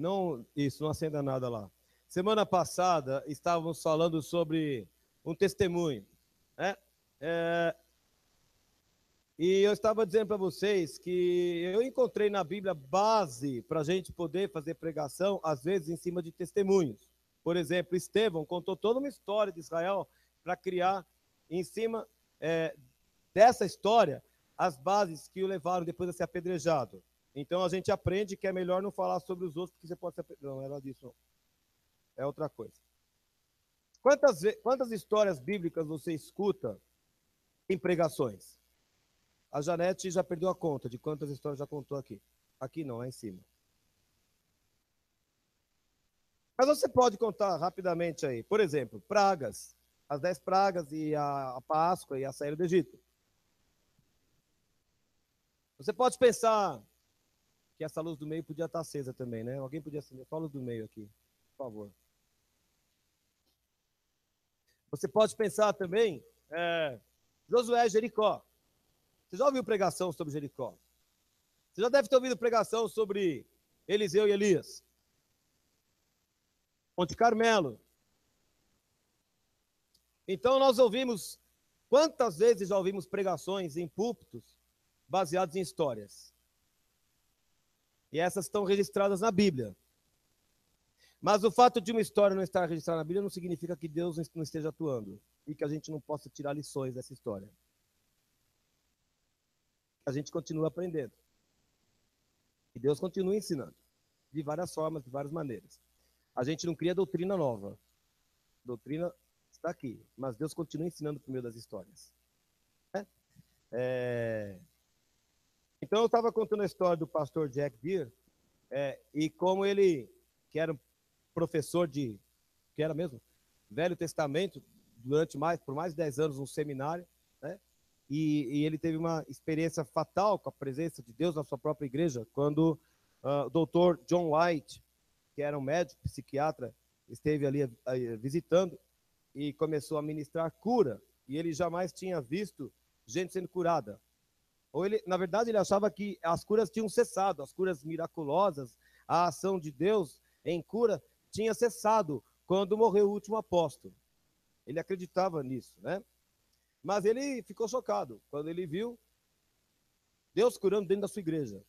Não, isso, não acenda nada lá. Semana passada estávamos falando sobre um testemunho, né? É, e eu estava dizendo para vocês que eu encontrei na Bíblia base para a gente poder fazer pregação, às vezes em cima de testemunhos. Por exemplo, Estevão contou toda uma história de Israel para criar em cima é, dessa história as bases que o levaram depois a ser apedrejado. Então a gente aprende que é melhor não falar sobre os outros, porque você pode ser apedrejado. Não, era disso, não. É outra coisa. Quantas histórias bíblicas você escuta em pregações? A Janete já perdeu a conta de quantas histórias já contou aqui. Aqui não, lá em cima. Mas você pode contar rapidamente aí. Por exemplo, pragas. As 10 pragas e a Páscoa e a saída do Egito. Você pode pensar que essa luz do meio podia estar acesa também, né? Alguém podia acender só a luz do meio aqui, por favor. Você pode pensar também, Josué e Jericó. Você já ouviu pregação sobre Jericó? Você já deve ter ouvido pregação sobre Eliseu e Elias. Monte Carmelo. Então nós ouvimos, quantas vezes já ouvimos pregações em púlpitos baseados em histórias? E essas estão registradas na Bíblia. Mas o fato de uma história não estar registrada na Bíblia não significa que Deus não esteja atuando e que a gente não possa tirar lições dessa história. A gente continua aprendendo. E Deus continua ensinando. De várias formas, de várias maneiras. A gente não cria doutrina nova. Doutrina está aqui. Mas Deus continua ensinando por meio das histórias. Então eu estava contando a história do pastor Jack Deere e como ele, que era um professor que era mesmo, Velho Testamento, por mais de 10 anos, um seminário, né? E ele teve uma experiência fatal com a presença de Deus na sua própria igreja, quando o doutor John White, que era um médico, psiquiatra, esteve ali visitando e começou a ministrar cura, e ele jamais tinha visto gente sendo curada. Ou ele, na verdade, ele achava que as curas tinham cessado, as curas miraculosas, a ação de Deus em cura tinha cessado quando morreu o último apóstolo. Ele acreditava nisso, né? Mas ele ficou chocado quando ele viu Deus curando dentro da sua igreja.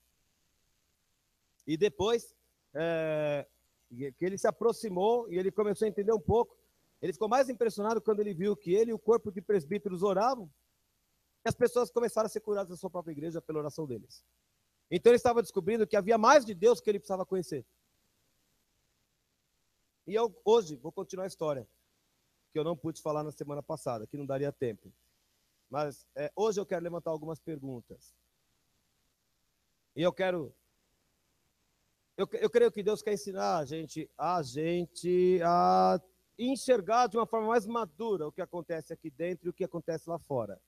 E depois que ele se aproximou e ele começou a entender um pouco, ele ficou mais impressionado quando ele viu que ele e o corpo de presbíteros oravam e as pessoas começaram a ser curadas na sua própria igreja pela oração deles. Então ele estava descobrindo que havia mais de Deus que ele precisava conhecer. E eu hoje vou continuar a história, que eu não pude falar na semana passada, que não daria tempo. Mas hoje eu quero levantar algumas perguntas. E eu creio que Deus quer ensinar a gente a enxergar de uma forma mais madura o que acontece aqui dentro e o que acontece lá fora.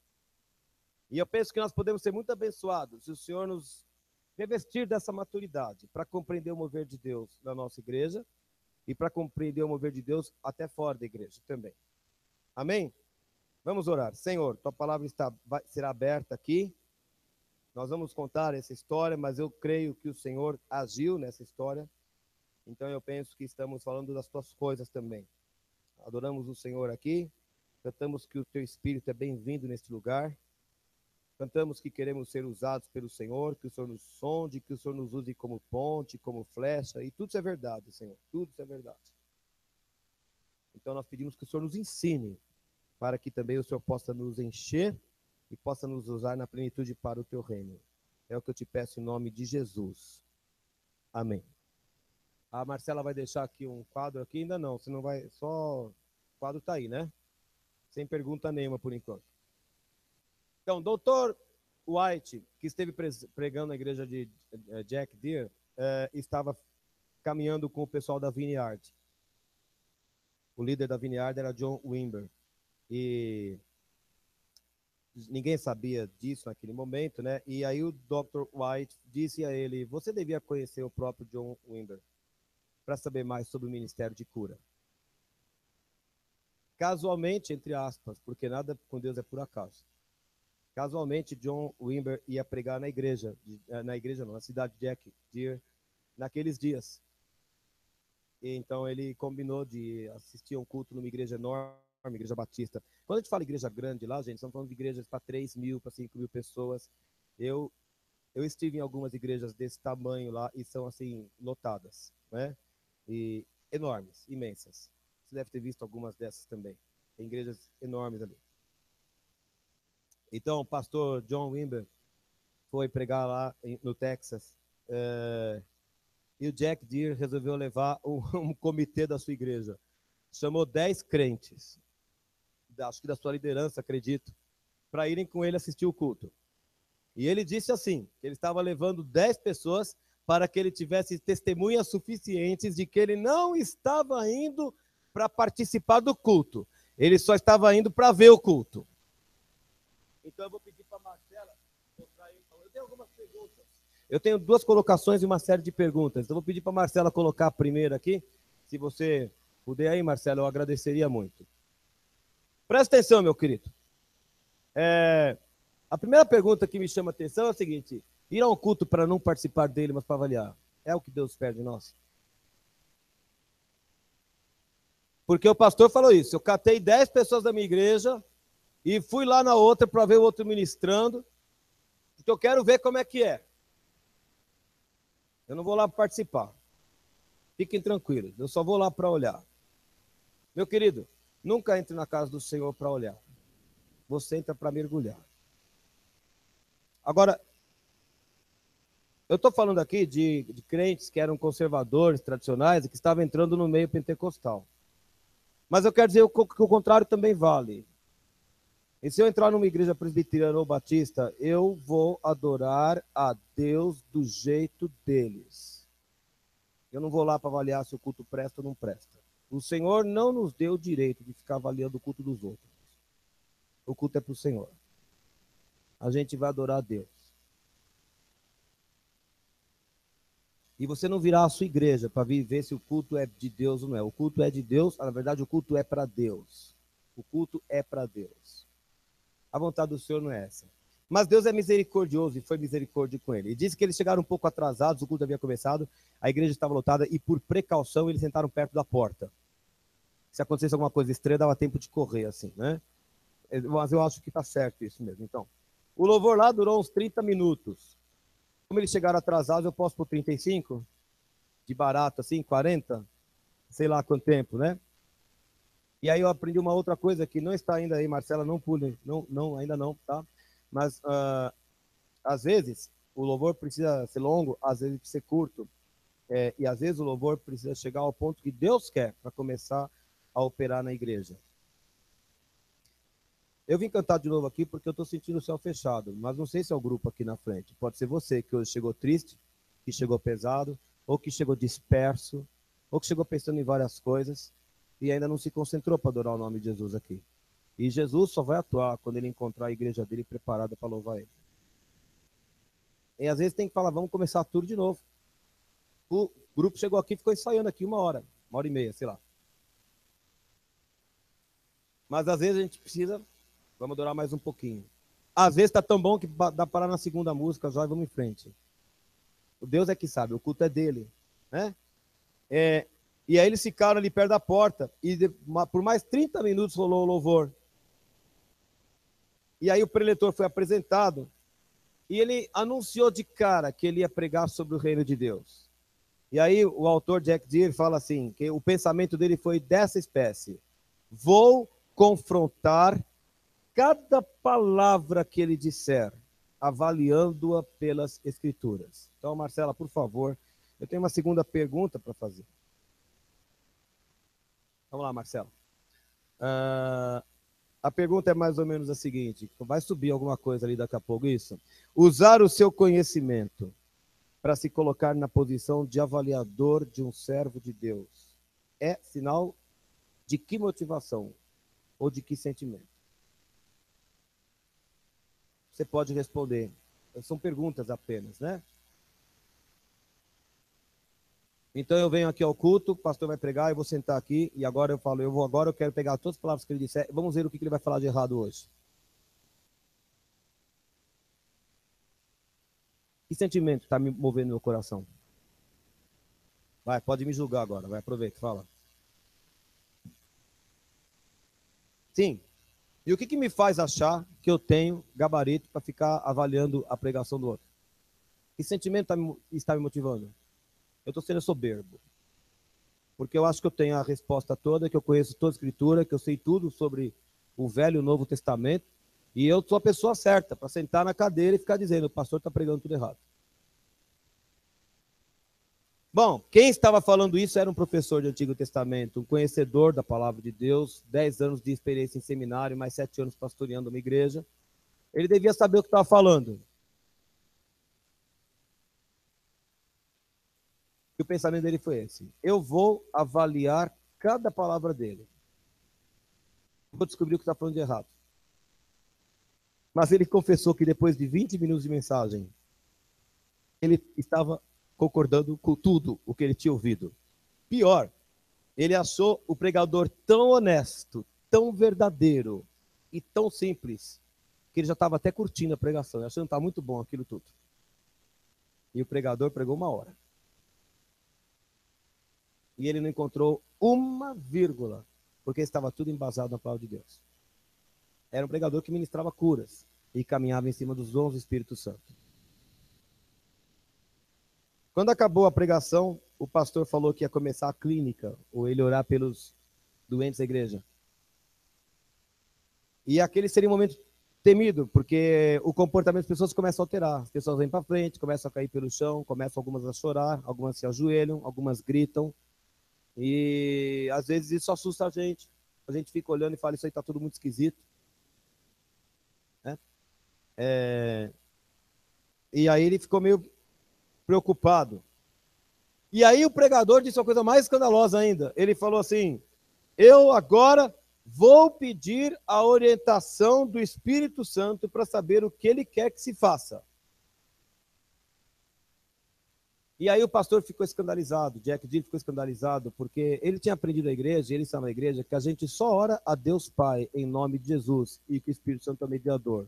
E eu penso que nós podemos ser muito abençoados se o Senhor nos revestir dessa maturidade para compreender o mover de Deus na nossa igreja e para compreender o mover de Deus até fora da igreja também. Amém? Vamos orar. Senhor, tua palavra será aberta aqui. Nós vamos contar essa história, mas eu creio que o Senhor agiu nessa história. Então eu penso que estamos falando das tuas coisas também. Adoramos o Senhor aqui. Cantamos que o teu Espírito é bem-vindo neste lugar. Cantamos que queremos ser usados pelo Senhor, que o Senhor nos sonde, que o Senhor nos use como ponte, como flecha, e tudo isso é verdade, Senhor, tudo isso é verdade. Então nós pedimos que o Senhor nos ensine, para que também o Senhor possa nos encher e possa nos usar na plenitude para o teu reino. É o que eu te peço em nome de Jesus. Amém. A Marcela vai deixar aqui um quadro aqui, ainda não, você não vai, só o quadro está aí, né? Sem pergunta nenhuma por enquanto. Então, doutor White, que esteve pregando na igreja de Jack Deere, estava caminhando com o pessoal da Vineyard. O líder da Vineyard era John Wimber. E ninguém sabia disso naquele momento, né? E aí o Dr. White disse a ele, você devia conhecer o próprio John Wimber para saber mais sobre o ministério de cura. Casualmente, entre aspas, porque nada com Deus é por acaso. Casualmente, John Wimber ia pregar na igreja não, na cidade de Jack Deere, naqueles dias. E então ele combinou de assistir a um culto numa igreja enorme, igreja batista. Quando a gente fala igreja grande lá, gente, estamos falando de igrejas para 3.000, para 5.000 pessoas. Eu, eu estive em algumas igrejas desse tamanho lá e são assim, lotadas, né? E enormes, imensas. Você deve ter visto algumas dessas também. Tem igrejas enormes ali. Então, o pastor John Wimber foi pregar lá no Texas. E o Jack Deere resolveu levar um comitê da sua igreja. Chamou 10 crentes, acho que da sua liderança, acredito, para irem com ele assistir o culto. E ele disse assim, que ele estava levando 10 pessoas para que ele tivesse testemunhas suficientes de que ele não estava indo para participar do culto. Ele só estava indo para ver o culto. Então eu vou pedir para a Marcela mostrar aí. Eu tenho algumas perguntas. Eu tenho 2 colocações e uma série de perguntas. Então eu vou pedir para a Marcela colocar a primeira aqui. Se você puder aí, Marcela, eu agradeceria muito. Presta atenção, meu querido. A primeira pergunta que me chama a atenção é a seguinte: ir a um culto para não participar dele, mas para avaliar. É o que Deus pede de nós? Porque o pastor falou isso. Eu catei 10 pessoas da minha igreja e fui lá na outra para ver o outro ministrando, porque eu quero ver como é que é. Eu não vou lá para participar. Fiquem tranquilos, eu só vou lá para olhar. Meu querido, nunca entre na casa do Senhor para olhar. Você entra para mergulhar. Agora, eu estou falando aqui de crentes que eram conservadores, tradicionais, e que estavam entrando no meio pentecostal. Mas eu quero dizer que o contrário também vale. E se eu entrar numa igreja presbiteriana ou batista, eu vou adorar a Deus do jeito deles. Eu não vou lá para avaliar se o culto presta ou não presta. O Senhor não nos deu o direito de ficar avaliando o culto dos outros. O culto é para o Senhor. A gente vai adorar a Deus. E você não virá à sua igreja para ver se o culto é de Deus ou não é. O culto é de Deus, na verdade o culto é para Deus. O culto é para Deus. A vontade do Senhor não é essa. Mas Deus é misericordioso e foi misericórdia com ele. E disse que eles chegaram um pouco atrasados, o culto havia começado, a igreja estava lotada e por precaução eles sentaram perto da porta. Se acontecesse alguma coisa estranha, dava tempo de correr assim, né? Mas eu acho que está certo isso mesmo. Então, o louvor lá durou uns 30 minutos. Como eles chegaram atrasados, eu posso por 35? De barato assim, 40? Sei lá quanto tempo, né? E aí eu aprendi uma outra coisa que não está ainda aí, Marcela, não pule, não, ainda não, tá? Mas às vezes o louvor precisa ser longo, às vezes precisa ser curto, e às vezes o louvor precisa chegar ao ponto que Deus quer para começar a operar na igreja. Eu vim cantar de novo aqui porque eu estou sentindo o céu fechado, mas não sei se é o grupo aqui na frente. Pode ser você que hoje chegou triste, que chegou pesado, ou que chegou disperso, ou que chegou pensando em várias coisas e ainda não se concentrou para adorar o nome de Jesus aqui. E Jesus só vai atuar quando ele encontrar a igreja dele preparada para louvar ele. E às vezes tem que falar, vamos começar tudo de novo. O grupo chegou aqui e ficou ensaiando aqui uma hora e meia, sei lá. Mas às vezes a gente precisa, vamos adorar mais um pouquinho. Às vezes está tão bom que dá para parar na segunda música, já vamos em frente. O Deus é que sabe, o culto é dele, né? E aí eles ficaram ali perto da porta e por mais 30 minutos rolou o louvor. E aí o preletor foi apresentado e ele anunciou de cara que ele ia pregar sobre o reino de Deus. E aí o autor Jack Deere fala assim, que o pensamento dele foi dessa espécie: vou confrontar cada palavra que ele disser, avaliando-a pelas escrituras. Então, Marcela, por favor, eu tenho uma segunda pergunta para fazer. Vamos lá, Marcela. A pergunta é mais ou menos a seguinte: vai subir alguma coisa ali daqui a pouco, isso? Usar o seu conhecimento para se colocar na posição de avaliador de um servo de Deus é sinal de que motivação ou de que sentimento? Você pode responder. São perguntas apenas, né? Então eu venho aqui ao culto, o pastor vai pregar, eu vou sentar aqui e agora eu falo, eu quero pegar todas as palavras que ele disser, vamos ver o que ele vai falar de errado hoje. Que sentimento está me movendo no meu coração? Vai, pode me julgar agora. Vai, aproveita, fala. Sim. E o que me faz achar que eu tenho gabarito para ficar avaliando a pregação do outro? Que sentimento está me motivando? Eu estou sendo soberbo. Porque eu acho que eu tenho a resposta toda, que eu conheço toda a Escritura, que eu sei tudo sobre o Velho e o Novo Testamento, e eu sou a pessoa certa para sentar na cadeira e ficar dizendo: o pastor está pregando tudo errado. Bom, quem estava falando isso era um professor do Antigo Testamento, um conhecedor da palavra de Deus, 10 anos de experiência em seminário, mais 7 anos pastoreando uma igreja. Ele devia saber o que estava falando. E o pensamento dele foi esse: eu vou avaliar cada palavra dele. Vou descobrir o que está falando de errado. Mas ele confessou que depois de 20 minutos de mensagem, ele estava concordando com tudo o que ele tinha ouvido. Pior, ele achou o pregador tão honesto, tão verdadeiro e tão simples, que ele já estava até curtindo a pregação, achando que está muito bom aquilo tudo. E o pregador pregou 1 hora. E ele não encontrou uma vírgula, porque estava tudo embasado na palavra de Deus. Era um pregador que ministrava curas e caminhava em cima dos dons do Espírito Santo. Quando acabou a pregação, o pastor falou que ia começar a clínica, ou ele orar pelos doentes da igreja. E aquele seria um momento temido, porque o comportamento das pessoas começa a alterar. As pessoas vêm para frente, começam a cair pelo chão, começam algumas a chorar, algumas se ajoelham, algumas gritam. E às vezes isso assusta a gente. A gente fica olhando e fala: isso aí está tudo muito esquisito. Né? E aí ele ficou meio preocupado. E aí o pregador disse uma coisa mais escandalosa ainda. Ele falou assim: eu agora vou pedir a orientação do Espírito Santo para saber o que ele quer que se faça. E aí o pastor ficou escandalizado, Jack Deere ficou escandalizado, porque ele tinha aprendido na igreja, ele estava na igreja, que a gente só ora a Deus Pai em nome de Jesus e que o Espírito Santo é o mediador.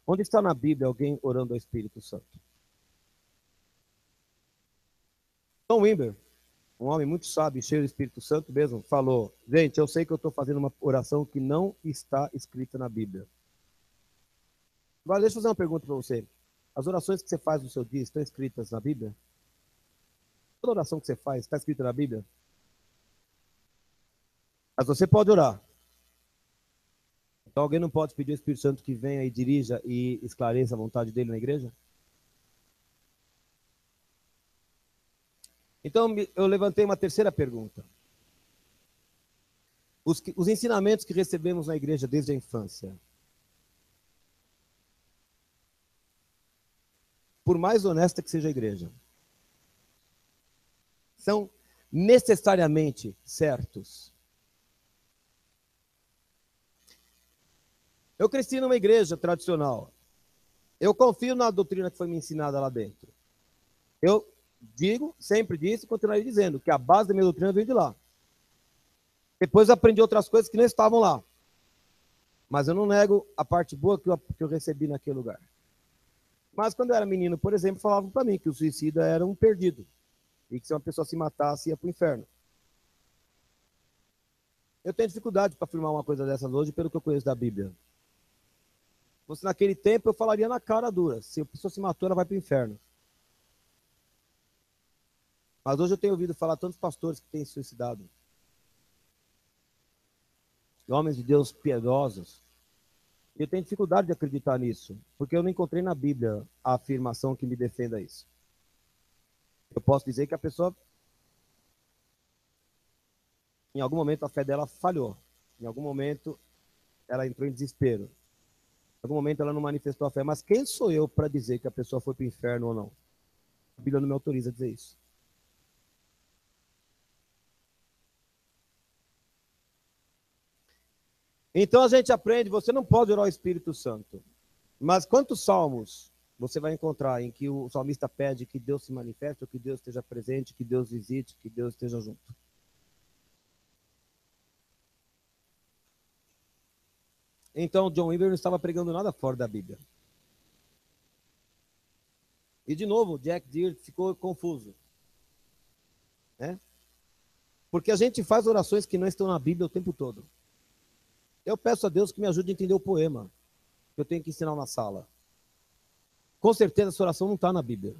Onde está na Bíblia alguém orando ao Espírito Santo? Tom Wimber, um homem muito sábio, cheio do Espírito Santo mesmo, falou: gente, eu sei que eu estou fazendo uma oração que não está escrita na Bíblia. Agora, deixa eu fazer uma pergunta para você. As orações que você faz no seu dia estão escritas na Bíblia? Toda oração que você faz está escrita na Bíblia? Mas você pode orar. Então alguém não pode pedir ao Espírito Santo que venha e dirija e esclareça a vontade dele na igreja? Então eu levantei uma terceira pergunta. Os ensinamentos que recebemos na igreja desde a infância, por mais honesta que seja a igreja, são necessariamente certos? Eu cresci numa igreja tradicional. Eu confio na doutrina que foi me ensinada lá dentro. Eu digo, sempre disse e continuarei dizendo, que a base da minha doutrina veio de lá. Depois eu aprendi outras coisas que não estavam lá. Mas eu não nego a parte boa que eu recebi naquele lugar. Mas quando eu era menino, por exemplo, falavam para mim que o suicida era um perdido. E que se uma pessoa se matasse, ia para o inferno. Eu tenho dificuldade para afirmar uma coisa dessas hoje, pelo que eu conheço da Bíblia. Você, naquele tempo, eu falaria na cara dura. Se a pessoa se matou, ela vai para o inferno. Mas hoje eu tenho ouvido falar tantos pastores que têm se suicidado. Homens de Deus piedosos. Eu tenho dificuldade de acreditar nisso, porque eu não encontrei na Bíblia a afirmação que me defenda isso. Eu posso dizer que a pessoa, em algum momento, a fé dela falhou. Em algum momento, ela entrou em desespero. Em algum momento, ela não manifestou a fé. Mas quem sou eu para dizer que a pessoa foi para o inferno ou não? A Bíblia não me autoriza a dizer isso. Então a gente aprende, você não pode orar ao Espírito Santo. Mas quantos salmos você vai encontrar em que o salmista pede que Deus se manifeste, ou que Deus esteja presente, que Deus visite, que Deus esteja junto? Então John Wimber não estava pregando nada fora da Bíblia. E de novo, Jack Deere ficou confuso. né? Porque a gente faz orações que não estão na Bíblia o tempo todo. Eu peço a Deus que me ajude a entender o poema que eu tenho que ensinar na sala. Com certeza essa oração não está na Bíblia.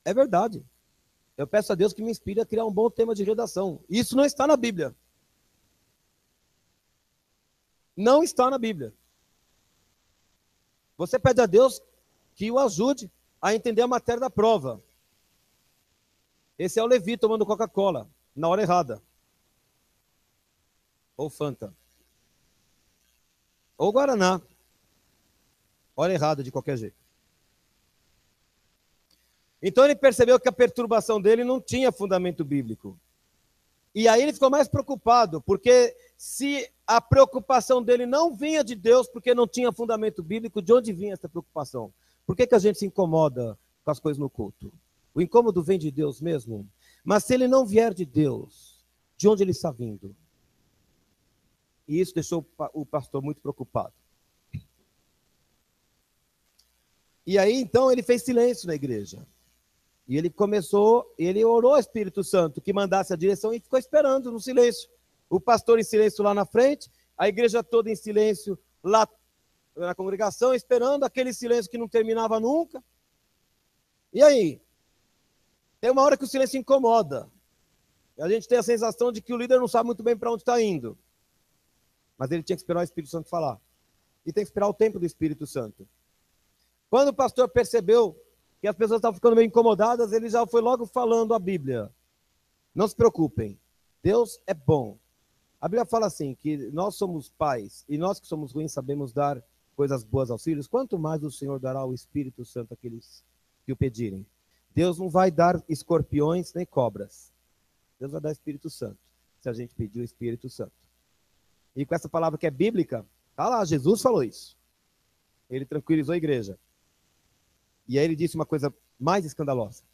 É verdade. Eu peço a Deus que me inspire a criar um bom tema de redação. Isso não está na Bíblia. Não está na Bíblia. Você pede a Deus que o ajude a entender a matéria da prova. Esse é o Levi tomando Coca-Cola, na hora errada. Ou Fanta. Ou Guaraná. Hora errada, de qualquer jeito. Então ele percebeu que a perturbação dele não tinha fundamento bíblico. E aí ele ficou mais preocupado, porque se a preocupação dele não vinha de Deus, porque não tinha fundamento bíblico, de onde vinha essa preocupação? Por que a gente se incomoda com as coisas no culto? O incômodo vem de Deus mesmo? Mas se ele não vier de Deus, de onde ele está vindo? E isso deixou o pastor muito preocupado. E aí, então, ele fez silêncio na igreja. E ele orou ao Espírito Santo que mandasse a direção e ficou esperando no silêncio. O pastor em silêncio lá na frente, a igreja toda em silêncio lá na congregação, esperando aquele silêncio que não terminava nunca. E aí? Tem uma hora que o silêncio incomoda. E a gente tem a sensação de que o líder não sabe muito bem para onde está indo. Mas ele tinha que esperar o Espírito Santo falar. E tem que esperar o tempo do Espírito Santo. Quando o pastor percebeu que as pessoas estavam ficando meio incomodadas, ele já foi logo falando a Bíblia. Não se preocupem, Deus é bom. A Bíblia fala assim, que nós somos pais, e nós que somos ruins sabemos dar coisas boas aos filhos, quanto mais o Senhor dará o Espírito Santo àqueles que o pedirem. Deus não vai dar escorpiões nem cobras. Deus vai dar Espírito Santo, se a gente pedir o Espírito Santo. E com essa palavra que é bíblica, tá lá, Jesus falou isso. Ele tranquilizou a igreja. E aí ele disse uma coisa mais escandalosa.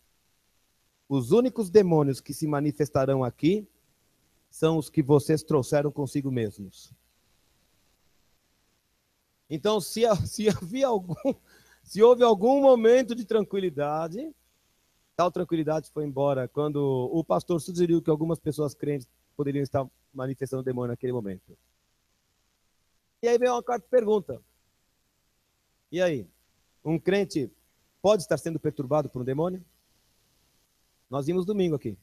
Os únicos demônios que se manifestarão aqui são os que vocês trouxeram consigo mesmos. Então, se houve algum momento de tranquilidade, tal tranquilidade foi embora quando o pastor sugeriu que algumas pessoas crentes poderiam estar manifestando o demônio naquele momento. E aí vem uma quarta pergunta. E aí? Um crente pode estar sendo perturbado por um demônio? Nós vimos domingo aqui.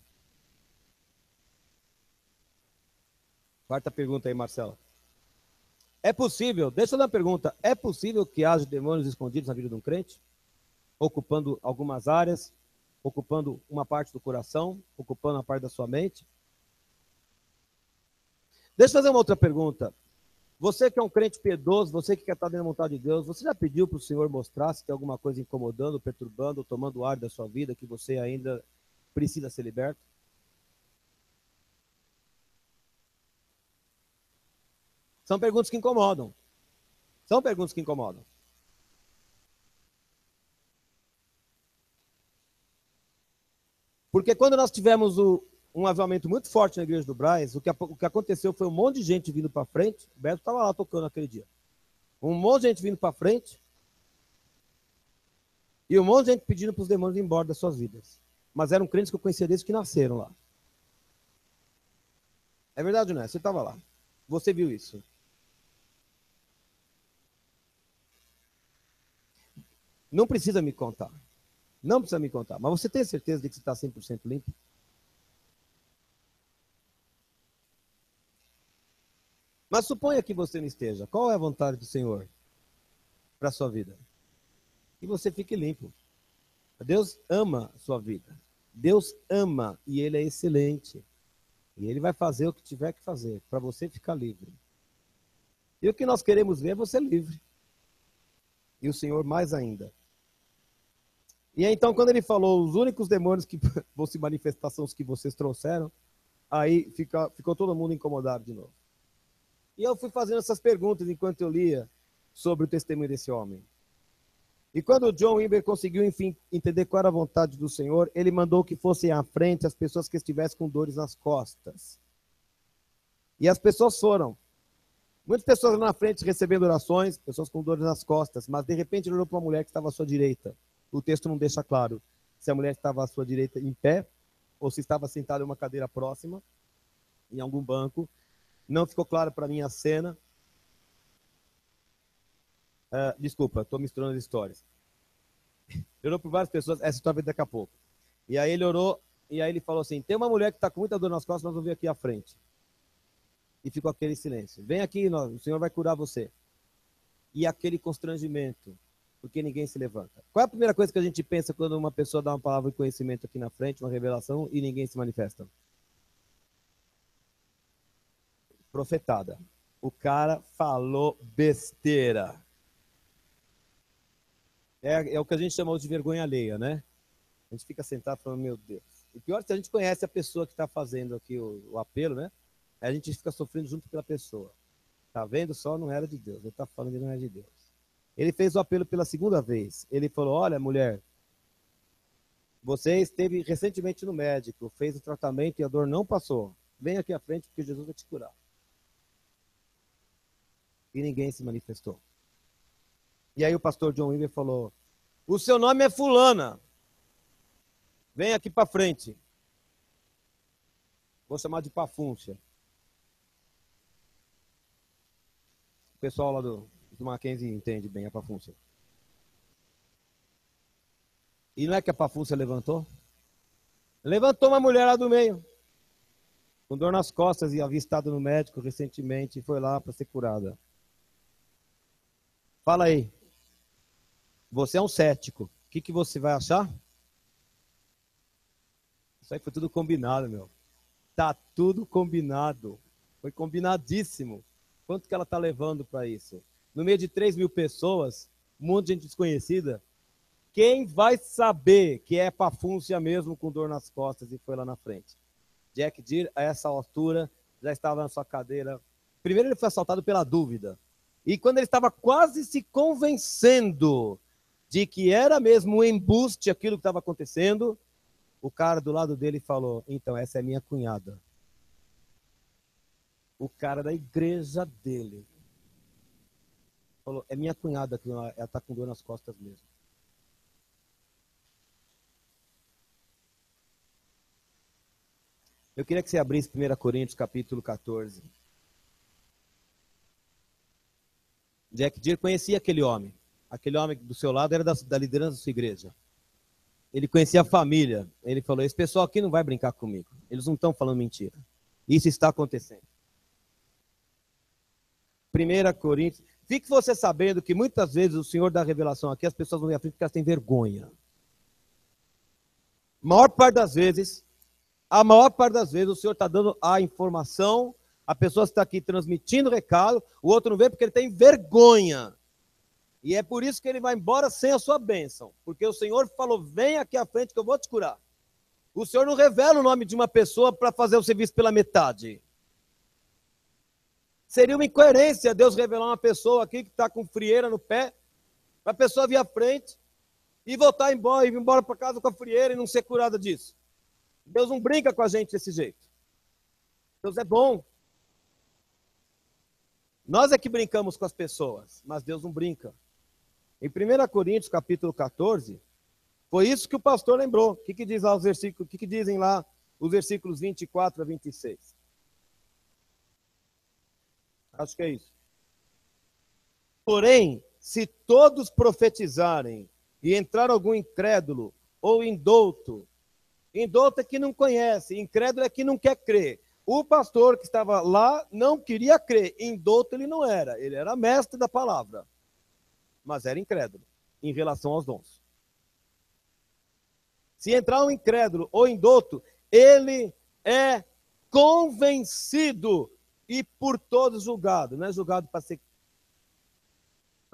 Quarta pergunta aí, Marcela. É possível, deixa eu dar uma pergunta, é possível que haja demônios escondidos na vida de um crente? Ocupando algumas áreas, ocupando uma parte do coração, ocupando uma parte da sua mente? Deixa eu fazer uma outra pergunta. Você que é um crente piedoso, você que quer estar dentro da vontade de Deus, você já pediu para o Senhor mostrar se tem alguma coisa incomodando, perturbando, tomando ar da sua vida, que você ainda precisa ser liberto? São perguntas que incomodam. São perguntas que incomodam. Porque quando nós tivemos um avivamento muito forte na igreja do Brás, o que aconteceu foi um monte de gente vindo para frente. O Beto estava lá tocando aquele dia. Um monte de gente vindo para frente. E um monte de gente pedindo para os demônios ir embora das suas vidas. Mas eram crentes que eu conhecia desde que nasceram lá. É verdade ou não é? Você estava lá. Você viu isso. Não precisa me contar. Não precisa me contar. Mas você tem certeza de que você está 100% limpo? Mas suponha que você não esteja. Qual é a vontade do Senhor para a sua vida? Que você fique limpo. Deus ama a sua vida. Deus ama e Ele é excelente. E Ele vai fazer o que tiver que fazer para você ficar livre. E o que nós queremos ver é você livre. E o Senhor mais ainda. E aí, então, quando Ele falou, os únicos demônios que vão se manifestar são os que vocês trouxeram, aí ficou todo mundo incomodado de novo. E eu fui fazendo essas perguntas enquanto eu lia sobre o testemunho desse homem. E quando o John Wimber conseguiu, enfim, entender qual era a vontade do Senhor, ele mandou que fossem à frente as pessoas que estivessem com dores nas costas. E as pessoas foram. Muitas pessoas na frente recebendo orações, pessoas com dores nas costas, mas de repente ele olhou para uma mulher que estava à sua direita. O texto não deixa claro se a mulher estava à sua direita em pé ou se estava sentado em uma cadeira próxima, em algum banco. Não ficou claro para mim a cena. Desculpa, estou misturando as histórias. Ele orou por várias pessoas, essa história vai daqui a pouco. E aí ele orou, e aí ele falou assim, tem uma mulher que está com muita dor nas costas, nós vamos vir aqui à frente. E ficou aquele silêncio. Vem aqui, o Senhor vai curar você. E aquele constrangimento, porque ninguém se levanta. Qual é a primeira coisa que a gente pensa quando uma pessoa dá uma palavra de conhecimento aqui na frente, uma revelação, e ninguém se manifesta? Profetada. O cara falou besteira. É o que a gente chamou de vergonha alheia, né? A gente fica sentado falando, meu Deus. E pior se a gente conhece a pessoa que está fazendo aqui o apelo, né? A gente fica sofrendo junto pela pessoa. Tá vendo só? Não era de Deus. Ele está falando que não era de Deus. Ele fez o apelo pela segunda vez. Ele falou, olha, mulher, você esteve recentemente no médico, fez o tratamento e a dor não passou. Vem aqui à frente porque Jesus vai te curar. E ninguém se manifestou. E aí o pastor John Weaver falou, o seu nome é fulana. Vem aqui para frente. Vou chamar de Pafúncia. O pessoal lá do Mackenzie entende bem a Pafúncia. E não é que a Pafúncia levantou? Levantou uma mulher lá do meio, com dor nas costas e havia estado no médico recentemente e foi lá para ser curada. Fala aí. Você é um cético. O que você vai achar? Isso aí foi tudo combinado, meu. Tá tudo combinado. Foi combinadíssimo. Quanto que ela tá levando para isso? No meio de 3.000 pessoas, um monte de gente desconhecida, quem vai saber que é Pafúncia mesmo com dor nas costas e foi lá na frente? Jack Deere, a essa altura, já estava na sua cadeira. Primeiro ele foi assaltado pela dúvida. E quando ele estava quase se convencendo de que era mesmo um embuste aquilo que estava acontecendo, o cara do lado dele falou, então, essa é minha cunhada. O cara da igreja dele falou, é minha cunhada, que ela está com dor nas costas mesmo. Eu queria que você abrisse 1 Coríntios, capítulo 14. Jack Deere conhecia aquele homem. Aquele homem do seu lado era da liderança da sua igreja. Ele conhecia a família. Ele falou, esse pessoal aqui não vai brincar comigo. Eles não estão falando mentira. Isso está acontecendo. 1 Coríntios. Fique você sabendo que muitas vezes o Senhor dá revelação aqui, as pessoas vão vir à frente porque elas têm vergonha. A maior parte das vezes, o Senhor está dando a informação, a pessoa está aqui transmitindo o recado, o outro não vê porque ele tem vergonha. E é por isso que ele vai embora sem a sua bênção. Porque o Senhor falou, vem aqui à frente que eu vou te curar. O Senhor não revela o nome de uma pessoa para fazer o serviço pela metade. Seria uma incoerência Deus revelar uma pessoa aqui que está com frieira no pé, para a pessoa vir à frente e voltar embora, e ir embora para casa com a frieira e não ser curada disso. Deus não brinca com a gente desse jeito. Deus é bom. Nós é que brincamos com as pessoas, mas Deus não brinca. Em 1 Coríntios, capítulo 14, foi isso que o pastor lembrou. O que diz lá os versículos? O que dizem lá os versículos 24 a 26? Acho que é isso. Porém, se todos profetizarem e entrar algum incrédulo ou indouto é que não conhece, incrédulo é que não quer crer. O pastor que estava lá não queria crer, indouto ele não era, ele era mestre da palavra, mas era incrédulo em relação aos dons. Se entrar um incrédulo ou indouto, ele é convencido e por todos julgado. Não é julgado para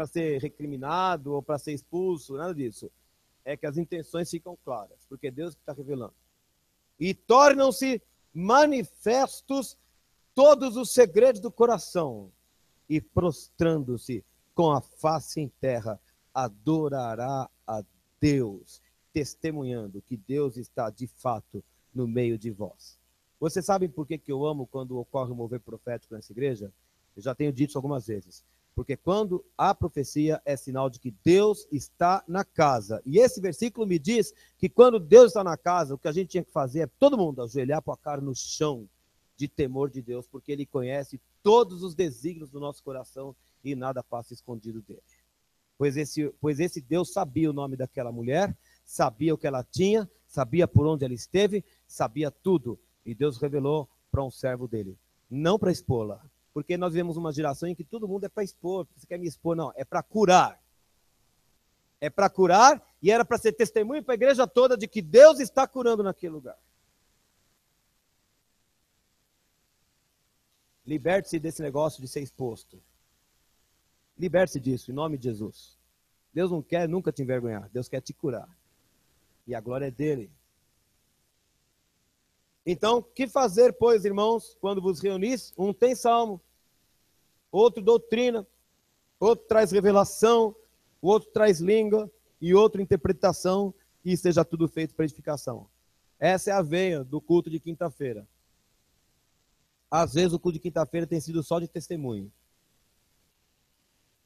ser recriminado ou para ser expulso, nada disso. É que as intenções ficam claras, porque Deus está revelando. E tornam-se manifestos todos os segredos do coração. E prostrando-se com a face em terra, adorará a Deus, testemunhando que Deus está de fato no meio de vós. Vocês sabem por que eu amo quando ocorre o mover profético nessa igreja? Eu já tenho dito isso algumas vezes. Porque quando há profecia é sinal de que Deus está na casa. E esse versículo me diz que quando Deus está na casa, o que a gente tinha que fazer é todo mundo ajoelhar com a cara no chão de temor de Deus, porque Ele conhece todos os desígnios do nosso coração e nada passa escondido dele. Pois esse Deus sabia o nome daquela mulher, sabia o que ela tinha, sabia por onde ela esteve, sabia tudo. E Deus revelou para um servo dele, não para expô-la. Porque nós vivemos uma geração em que todo mundo é para expor. Você quer me expor? Não, é para curar. É para curar e era para ser testemunho para a igreja toda de que Deus está curando naquele lugar. Liberte-se desse negócio de ser exposto. Liberte-se disso, em nome de Jesus. Deus não quer nunca te envergonhar. Deus quer te curar. E a glória é dele. Então, que fazer, pois, irmãos, quando vos reunis? Um tem salmo, outro doutrina, outro traz revelação, o outro traz língua e outro interpretação, e seja tudo feito para edificação. Essa é a veia do culto de quinta-feira. Às vezes o culto de quinta-feira tem sido só de testemunho.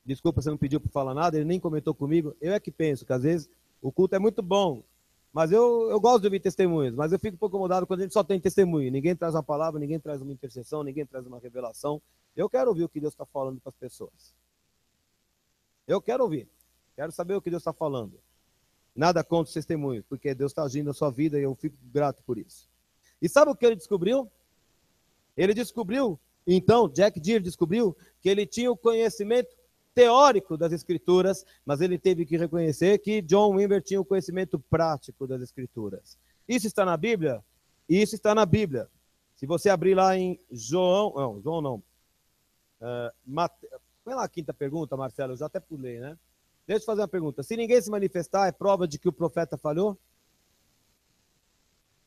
Desculpa, você não pediu para falar nada, ele nem comentou comigo. Eu é que penso que às vezes o culto é muito bom, mas eu gosto de ouvir testemunhos, mas eu fico um pouco incomodado quando a gente só tem testemunho. Ninguém traz uma palavra, ninguém traz uma intercessão, ninguém traz uma revelação. Eu quero ouvir o que Deus está falando para as pessoas. Eu quero ouvir. Quero saber o que Deus está falando. Nada contra os testemunhos, porque Deus está agindo na sua vida e eu fico grato por isso. E sabe o que ele descobriu? Ele descobriu, então, Jack Deere descobriu que ele tinha o conhecimento teórico das Escrituras, mas ele teve que reconhecer que John Wimber tinha o conhecimento prático das Escrituras. Isso está na Bíblia? Isso está na Bíblia. Se você abrir lá em põe lá a quinta pergunta, Marcelo, eu já até pulei, né? Deixa eu fazer uma pergunta. Se ninguém se manifestar, é prova de que o profeta falhou?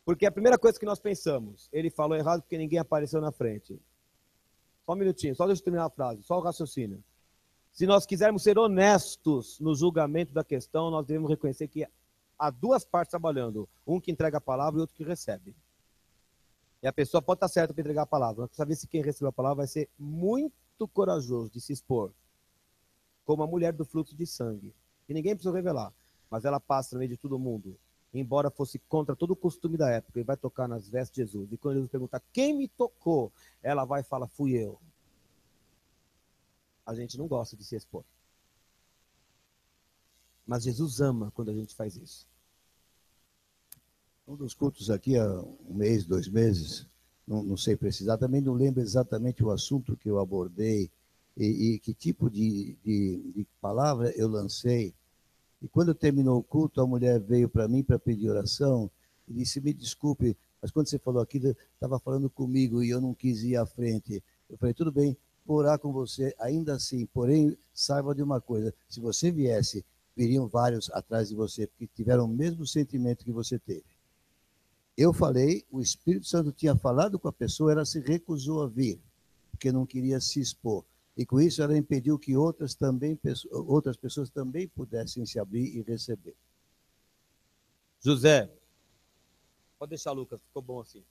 Porque a primeira coisa que nós pensamos, ele falou errado porque ninguém apareceu na frente. Só um minutinho, só deixa eu terminar a frase, só o raciocínio. Se nós quisermos ser honestos no julgamento da questão, nós devemos reconhecer que há duas partes trabalhando. Um que entrega a palavra e outro que recebe. E a pessoa pode estar certa para entregar a palavra. Mas precisa ver se quem recebeu a palavra vai ser muito corajoso de se expor. Como a mulher do fluxo de sangue. Que ninguém precisa revelar. Mas ela passa no meio de todo mundo. Embora fosse contra todo o costume da época. E vai tocar nas vestes de Jesus. E quando Jesus perguntar quem me tocou, ela vai e fala, fui eu. A gente não gosta de se expor. Mas Jesus ama quando a gente faz isso. Um dos cultos aqui há um mês, 2 meses, não sei precisar, também não lembro exatamente o assunto que eu abordei e que tipo de palavra eu lancei. E quando terminou o culto, a mulher veio para mim para pedir oração e disse, me desculpe, mas quando você falou aqui, estava falando comigo e eu não quis ir à frente. Eu falei, tudo bem, vou orar com você, ainda assim, porém, saiba de uma coisa, se você viesse, viriam vários atrás de você, porque tiveram o mesmo sentimento que você teve. Eu falei, o Espírito Santo tinha falado com a pessoa, ela se recusou a vir, porque não queria se expor. E com isso ela impediu que outras pessoas também pudessem se abrir e receber. José, pode deixar, Lucas, ficou bom assim.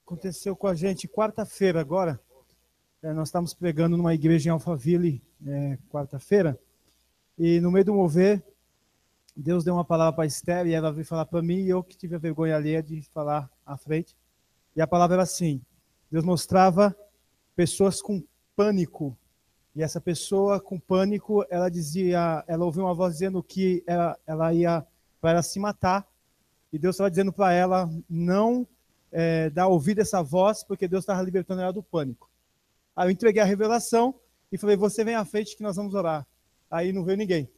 Aconteceu com a gente quarta-feira agora. Nós estávamos pregando numa igreja em Alphaville, quarta-feira, e no meio do mover, Deus deu uma palavra para a Esther e ela veio falar para mim e eu que tive a vergonha alheia de falar à frente. E a palavra era assim, Deus mostrava pessoas com pânico. E essa pessoa com pânico, ela ouviu uma voz dizendo que ela ia para ela se matar. E Deus estava dizendo para ela não dar ouvido a essa voz, porque Deus estava libertando ela do pânico. Aí eu entreguei a revelação e falei, você vem à frente que nós vamos orar. Aí não veio ninguém.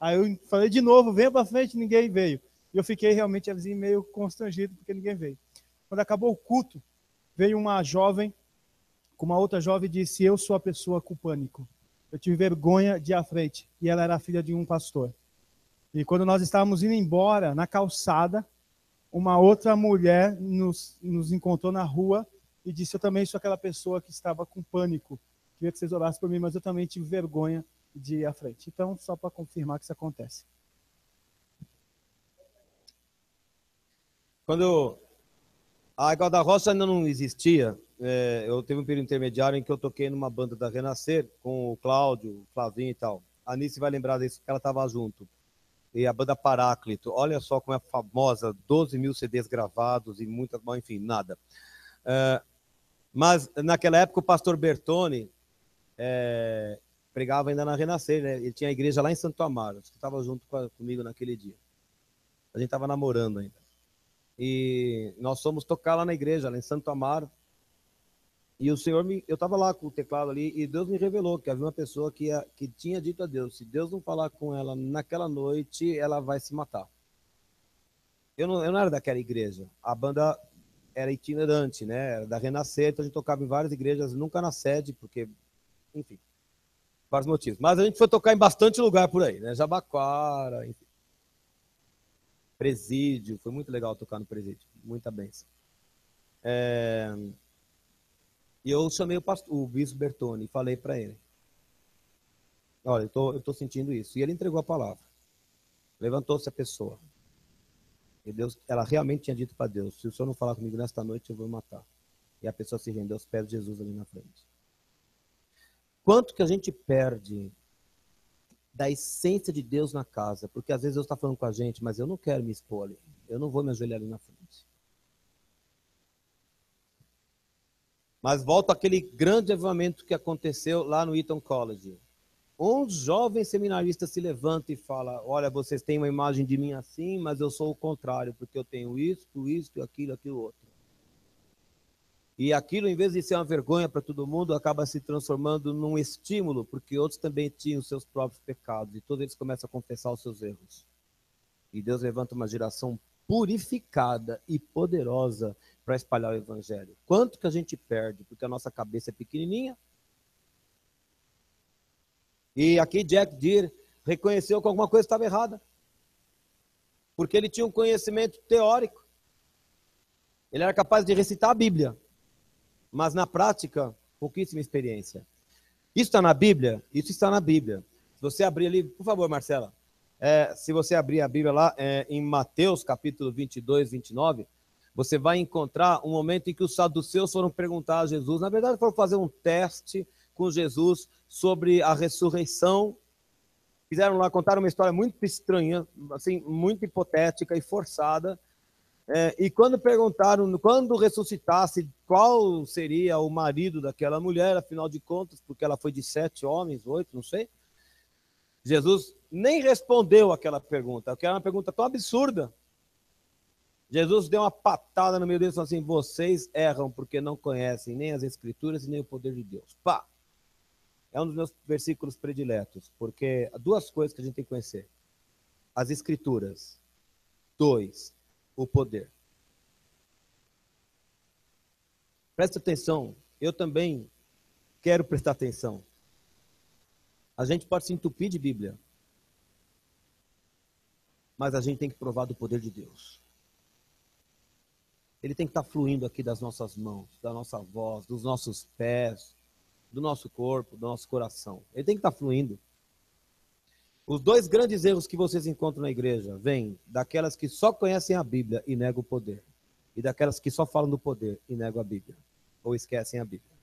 Aí eu falei de novo, venha para frente, ninguém veio. E eu fiquei realmente assim, meio constrangido, porque ninguém veio. Quando acabou o culto, veio uma jovem, com uma outra jovem, e disse, eu sou a pessoa com pânico. Eu tive vergonha de ir à frente. E ela era filha de um pastor. E quando nós estávamos indo embora, na calçada, uma outra mulher nos encontrou na rua e disse, eu também sou aquela pessoa que estava com pânico. Queria que vocês orassem por mim, mas eu também tive vergonha de ir à frente. Então, só para confirmar que isso acontece. Quando a Água da Rocha ainda não existia, eu teve um período intermediário em que eu toquei numa banda da Renascer com o Cláudio, o Flavinho e tal. A Nice vai lembrar disso, que ela estava junto. E a banda Paráclito, olha só como é famosa, 12 mil CDs gravados e muitas, enfim, nada. Mas naquela época o pastor Bertone pregava ainda na Renascer, né? Ele tinha a igreja lá em Santo Amaro, que estava junto comigo naquele dia. A gente estava namorando ainda. E nós fomos tocar lá na igreja, lá em Santo Amaro. E o Senhor, eu estava lá com o teclado ali, e Deus me revelou que havia uma pessoa que tinha dito a Deus, se Deus não falar com ela naquela noite, ela vai se matar. Eu não era daquela igreja. A banda era itinerante, né? Era da Renascer, então a gente tocava em várias igrejas, nunca na sede, porque, enfim, vários motivos. Mas a gente foi tocar em bastante lugar por aí, né? Jabaquara, enfim. Presídio, foi muito legal tocar no presídio, muita bênção. E eu chamei o bispo Bertone e falei para ele, olha, eu tô sentindo isso. E ele entregou a palavra. Levantou-se a pessoa. E Deus, ela realmente tinha dito para Deus, se o Senhor não falar comigo nesta noite, eu vou matar. E a pessoa se rendeu aos pés de Jesus ali na frente. Quanto que a gente perde da essência de Deus na casa? Porque às vezes Deus está falando com a gente, mas eu não quero me expor ali. Eu não vou me ajoelhar ali na frente. Mas volta àquele grande avivamento que aconteceu lá no Eton College. Um jovem seminarista se levanta e fala, olha, vocês têm uma imagem de mim assim, mas eu sou o contrário, porque eu tenho isso, aquilo outro. E aquilo, em vez de ser uma vergonha para todo mundo, acaba se transformando num estímulo, porque outros também tinham seus próprios pecados, e todos eles começam a confessar os seus erros. E Deus levanta uma geração purificada e poderosa para espalhar o evangelho. Quanto que a gente perde? Porque a nossa cabeça é pequenininha. E aqui Jack Deere reconheceu que alguma coisa estava errada. Porque ele tinha um conhecimento teórico. Ele era capaz de recitar a Bíblia. Mas na prática, pouquíssima experiência. Isso está na Bíblia? Isso está na Bíblia. Se você abrir ali, por favor, Marcela. Se você abrir a Bíblia lá em Mateus capítulo 22, 29, você vai encontrar um momento em que os saduceus foram perguntar a Jesus, na verdade foram fazer um teste com Jesus sobre a ressurreição. Fizeram lá, contaram uma história muito estranha, assim, muito hipotética e forçada. E quando perguntaram, quando ressuscitasse, qual seria o marido daquela mulher, afinal de contas, porque ela foi de 7 homens, 8, não sei. Jesus nem respondeu aquela pergunta, porque era uma pergunta tão absurda. Jesus deu uma patada no meio deles e falou assim, vocês erram porque não conhecem nem as Escrituras e nem o poder de Deus. Pá! É um dos meus versículos prediletos, porque há duas coisas que a gente tem que conhecer. As Escrituras. 2, o poder. Presta atenção, eu também quero prestar atenção. A gente pode se entupir de Bíblia, mas a gente tem que provar do poder de Deus. Ele tem que estar fluindo aqui das nossas mãos, da nossa voz, dos nossos pés, do nosso corpo, do nosso coração. Ele tem que estar fluindo. Os dois grandes erros que vocês encontram na igreja vêm daquelas que só conhecem a Bíblia e negam o poder, e daquelas que só falam do poder e negam a Bíblia, ou esquecem a Bíblia.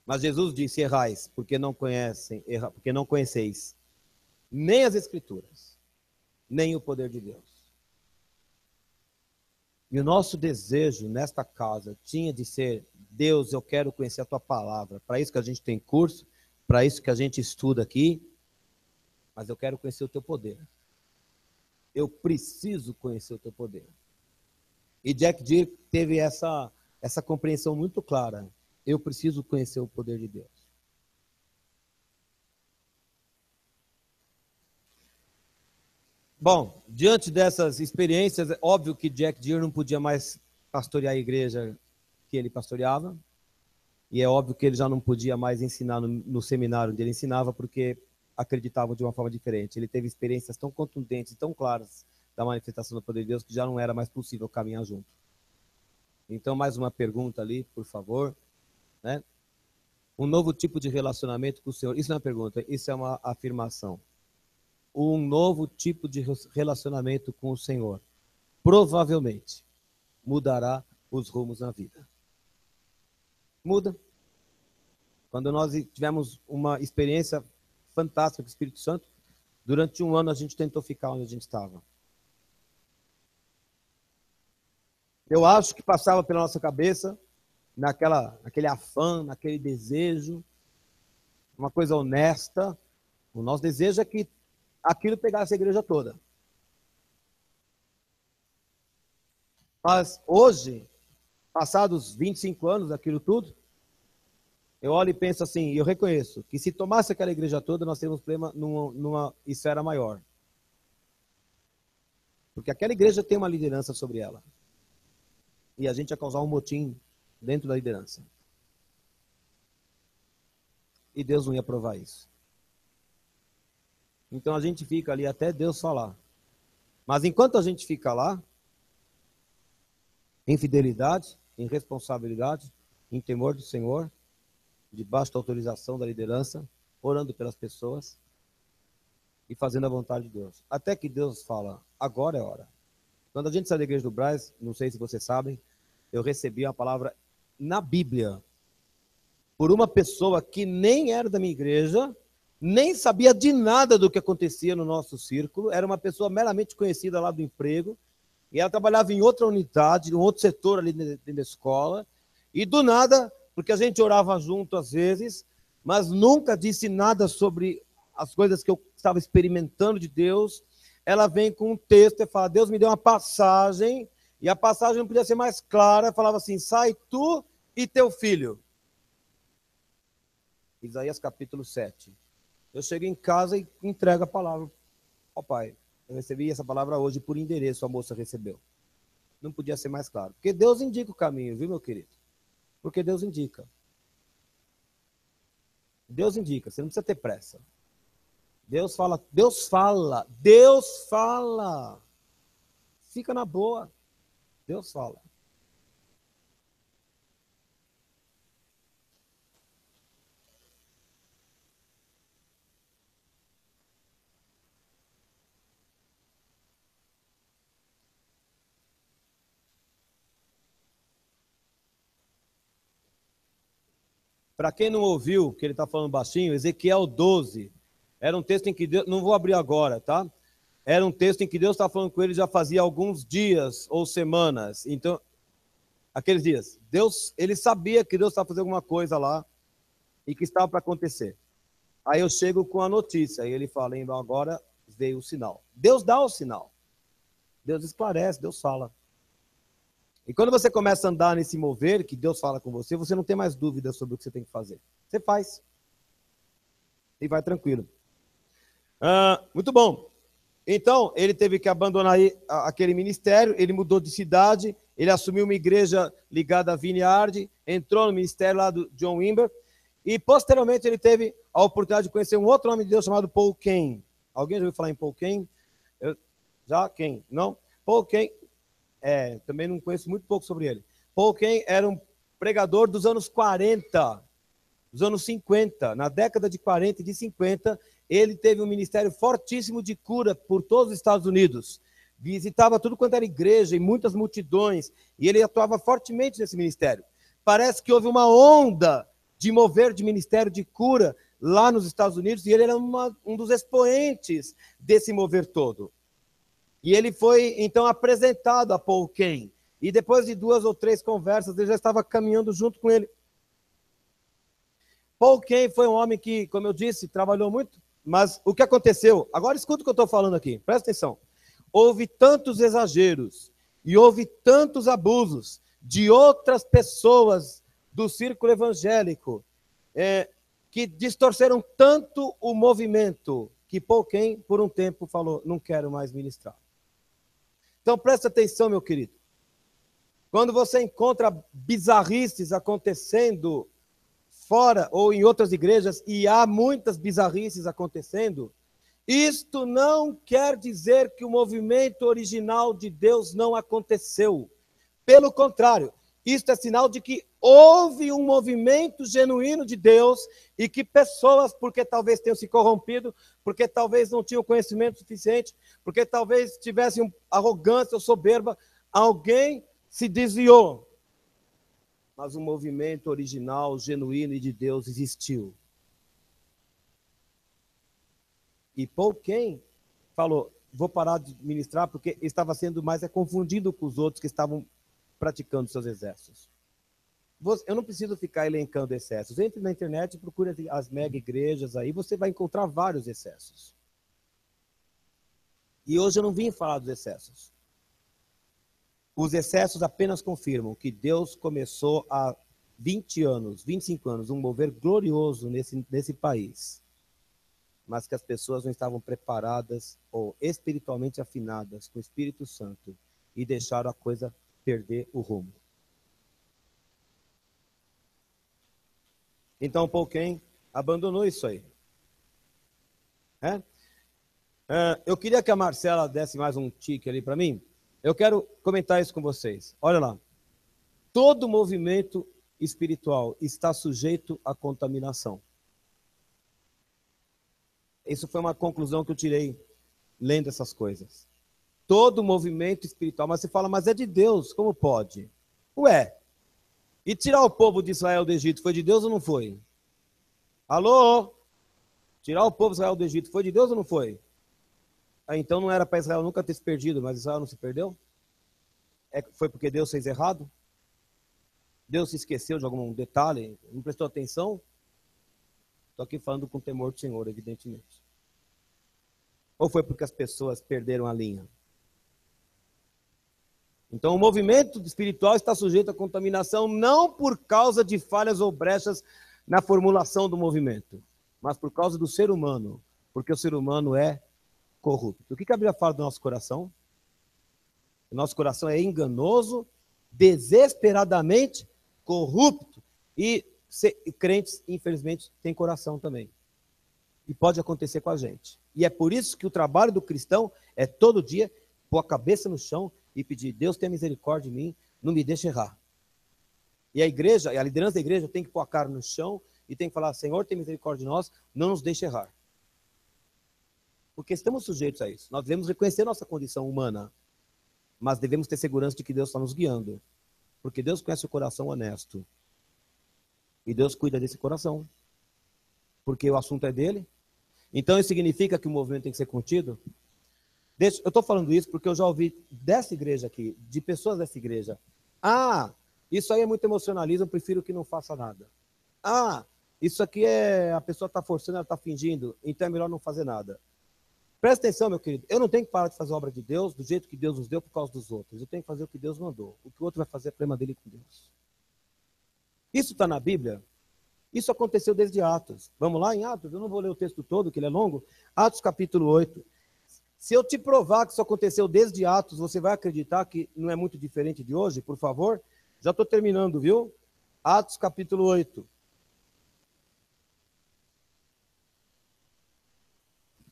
Mas Jesus disse, errais, porque não conheceis nem as Escrituras, nem o poder de Deus. E o nosso desejo nesta casa tinha de ser, Deus, eu quero conhecer a tua palavra. Para isso que a gente tem curso, para isso que a gente estuda aqui, mas eu quero conhecer o teu poder. Eu preciso conhecer o teu poder. E Jack Deere teve essa compreensão muito clara. Eu preciso conhecer o poder de Deus. Bom, diante dessas experiências, é óbvio que Jack Deere não podia mais pastorear a igreja que ele pastoreava. E é óbvio que ele já não podia mais ensinar no seminário onde ele ensinava, porque acreditavam de uma forma diferente. Ele teve experiências tão contundentes, tão claras da manifestação do poder de Deus, que já não era mais possível caminhar junto. Então, mais uma pergunta ali, por favor. Né? Um novo tipo de relacionamento com o Senhor. Isso não é uma pergunta, isso é uma afirmação. um novo tipo de relacionamento com o Senhor provavelmente mudará os rumos na vida. Muda. Quando nós tivemos uma experiência fantástica com o Espírito Santo, durante um ano a gente tentou ficar onde a gente estava. Eu acho que passava pela nossa cabeça, naquele afã, naquele desejo, uma coisa honesta. O nosso desejo é que aquilo pegasse a igreja toda. Mas hoje, passados 25 anos daquilo tudo, eu olho e penso assim, e eu reconheço que se tomasse aquela igreja toda, nós teríamos problema numa esfera maior. Porque aquela igreja tem uma liderança sobre ela. E a gente ia causar um motim dentro da liderança. E Deus não ia aprovar isso. Então a gente fica ali até Deus falar. Mas enquanto a gente fica lá, em fidelidade, em responsabilidade, em temor do Senhor, debaixo da autorização da liderança, orando pelas pessoas e fazendo a vontade de Deus. Até que Deus fala, agora é hora. Quando a gente saiu da igreja do Brás, não sei se vocês sabem, eu recebi uma palavra na Bíblia por uma pessoa que nem era da minha igreja, nem sabia de nada do que acontecia no nosso círculo, era uma pessoa meramente conhecida lá do emprego, e ela trabalhava em outra unidade, em outro setor ali dentro da escola, e do nada, porque a gente orava junto às vezes, mas nunca disse nada sobre as coisas que eu estava experimentando de Deus, ela vem com um texto e fala, Deus me deu uma passagem, e a passagem não podia ser mais clara, falava assim, sai tu e teu filho. Isaías capítulo 7. Eu chego em casa e entrego a palavra ao pai. Eu recebi essa palavra hoje por endereço, a moça recebeu. Não podia ser mais claro. Porque Deus indica o caminho, viu, meu querido? Porque Deus indica. Deus indica, você não precisa ter pressa. Deus fala, Deus fala, Deus fala. Fica na boa. Deus fala. Para quem não ouviu, que ele está falando baixinho, Ezequiel 12, era um texto em que Deus, não vou abrir agora, tá? Era um texto em que Deus está falando com ele já fazia alguns dias ou semanas. Então, aqueles dias, Deus, ele sabia que Deus estava fazendo alguma coisa lá e que estava para acontecer. Aí eu chego com a notícia, e ele fala, então agora veio o sinal. Deus dá o sinal. Deus esclarece, Deus fala. E quando você começa a andar nesse mover, que Deus fala com você, você não tem mais dúvida sobre o que você tem que fazer. Você faz. E vai tranquilo. Muito bom. Então, ele teve que abandonar aquele ministério, ele mudou de cidade, ele assumiu uma igreja ligada à Vineyard, entrou no ministério lá do John Wimber, e posteriormente ele teve a oportunidade de conhecer um outro homem de Deus chamado Paul Cain. Alguém já ouviu falar em Paul Cain? Já? Quem? Não? Paul Cain, também não conheço muito pouco sobre ele. Paul Cain era um pregador dos anos 40, dos anos 50, na década de 40 e de 50, ele teve um ministério fortíssimo de cura por todos os Estados Unidos. Visitava tudo quanto era igreja e muitas multidões, e ele atuava fortemente nesse ministério. Parece que houve uma onda de mover de ministério de cura lá nos Estados Unidos, e ele era um dos expoentes desse mover todo. E ele foi, então, apresentado a Paul Cain. E depois de 2 ou 3 conversas, ele já estava caminhando junto com ele. Paul Cain foi um homem que, como eu disse, trabalhou muito, mas o que aconteceu? Agora escuta o que eu estou falando aqui, presta atenção. Houve tantos exageros e houve tantos abusos de outras pessoas do círculo evangélico que distorceram tanto o movimento que Paul Cain, por um tempo, falou, não quero mais ministrar. Então presta atenção, meu querido. Quando você encontra bizarrices acontecendo fora ou em outras igrejas, e há muitas bizarrices acontecendo, isto não quer dizer que o movimento original de Deus não aconteceu. Pelo contrário, Isso é sinal de que houve um movimento genuíno de Deus e que pessoas, porque talvez tenham se corrompido, porque talvez não tinham conhecimento suficiente, porque talvez tivessem arrogância ou soberba, alguém se desviou. Mas o movimento original, genuíno e de Deus existiu. E Paul Cain falou, vou parar de ministrar porque estava sendo mais confundido com os outros que estavam praticando seus excessos. Eu não preciso ficar elencando excessos. Entre na internet e procure as mega igrejas aí, você vai encontrar vários excessos. E hoje eu não vim falar dos excessos. Os excessos apenas confirmam que Deus começou há 20 anos, 25 anos, um mover glorioso nesse país. Mas que as pessoas não estavam preparadas ou espiritualmente afinadas com o Espírito Santo e deixaram a coisa perder o rumo. Então, Paul Cain abandonou isso aí. Eu queria que a Marcela desse mais um tique ali para mim. Eu quero comentar isso com vocês. Olha lá. Todo movimento espiritual está sujeito à contaminação. Isso foi uma conclusão que eu tirei lendo essas coisas. Todo movimento espiritual. Mas você fala, mas é de Deus, como pode? Ué, e tirar o povo de Israel do Egito foi de Deus ou não foi? Alô? Tirar o povo de Israel do Egito foi de Deus ou não foi? Então não era para Israel nunca ter se perdido, mas Israel não se perdeu? Foi porque Deus fez errado? Deus se esqueceu de algum detalhe? Não prestou atenção? Estou aqui falando com temor do Senhor, evidentemente. Ou foi porque as pessoas perderam a linha? Então o movimento espiritual está sujeito à contaminação não por causa de falhas ou brechas na formulação do movimento, mas por causa do ser humano, porque o ser humano é corrupto. O que a Bíblia fala do nosso coração? O nosso coração é enganoso, desesperadamente corrupto. E crentes, infelizmente, têm coração também. E pode acontecer com a gente. E é por isso que o trabalho do cristão é todo dia pôr a cabeça no chão e pedir, Deus tenha misericórdia de mim, não me deixe errar. E a igreja, a liderança da igreja tem que pôr a cara no chão e tem que falar, Senhor, tenha misericórdia de nós, não nos deixe errar. Porque estamos sujeitos a isso. Nós devemos reconhecer nossa condição humana, mas devemos ter segurança de que Deus está nos guiando. Porque Deus conhece o coração honesto. E Deus cuida desse coração. Porque o assunto é dele. Então isso significa que o movimento tem que ser contido? Eu estou falando isso porque eu já ouvi dessa igreja aqui, de pessoas dessa igreja. Isso aí é muito emocionalismo, eu prefiro que não faça nada. Isso aqui a pessoa está forçando, ela está fingindo, então é melhor não fazer nada. Presta atenção, meu querido, eu não tenho que parar de fazer a obra de Deus do jeito que Deus nos deu por causa dos outros. Eu tenho que fazer o que Deus mandou. O que o outro vai fazer é problema dele com Deus. Isso está na Bíblia? Isso aconteceu desde Atos. Vamos lá em Atos? Eu não vou ler o texto todo, que ele é longo. Atos capítulo 8. Se eu te provar que isso aconteceu desde Atos, você vai acreditar que não é muito diferente de hoje, por favor? Já estou terminando, viu? Atos capítulo 8.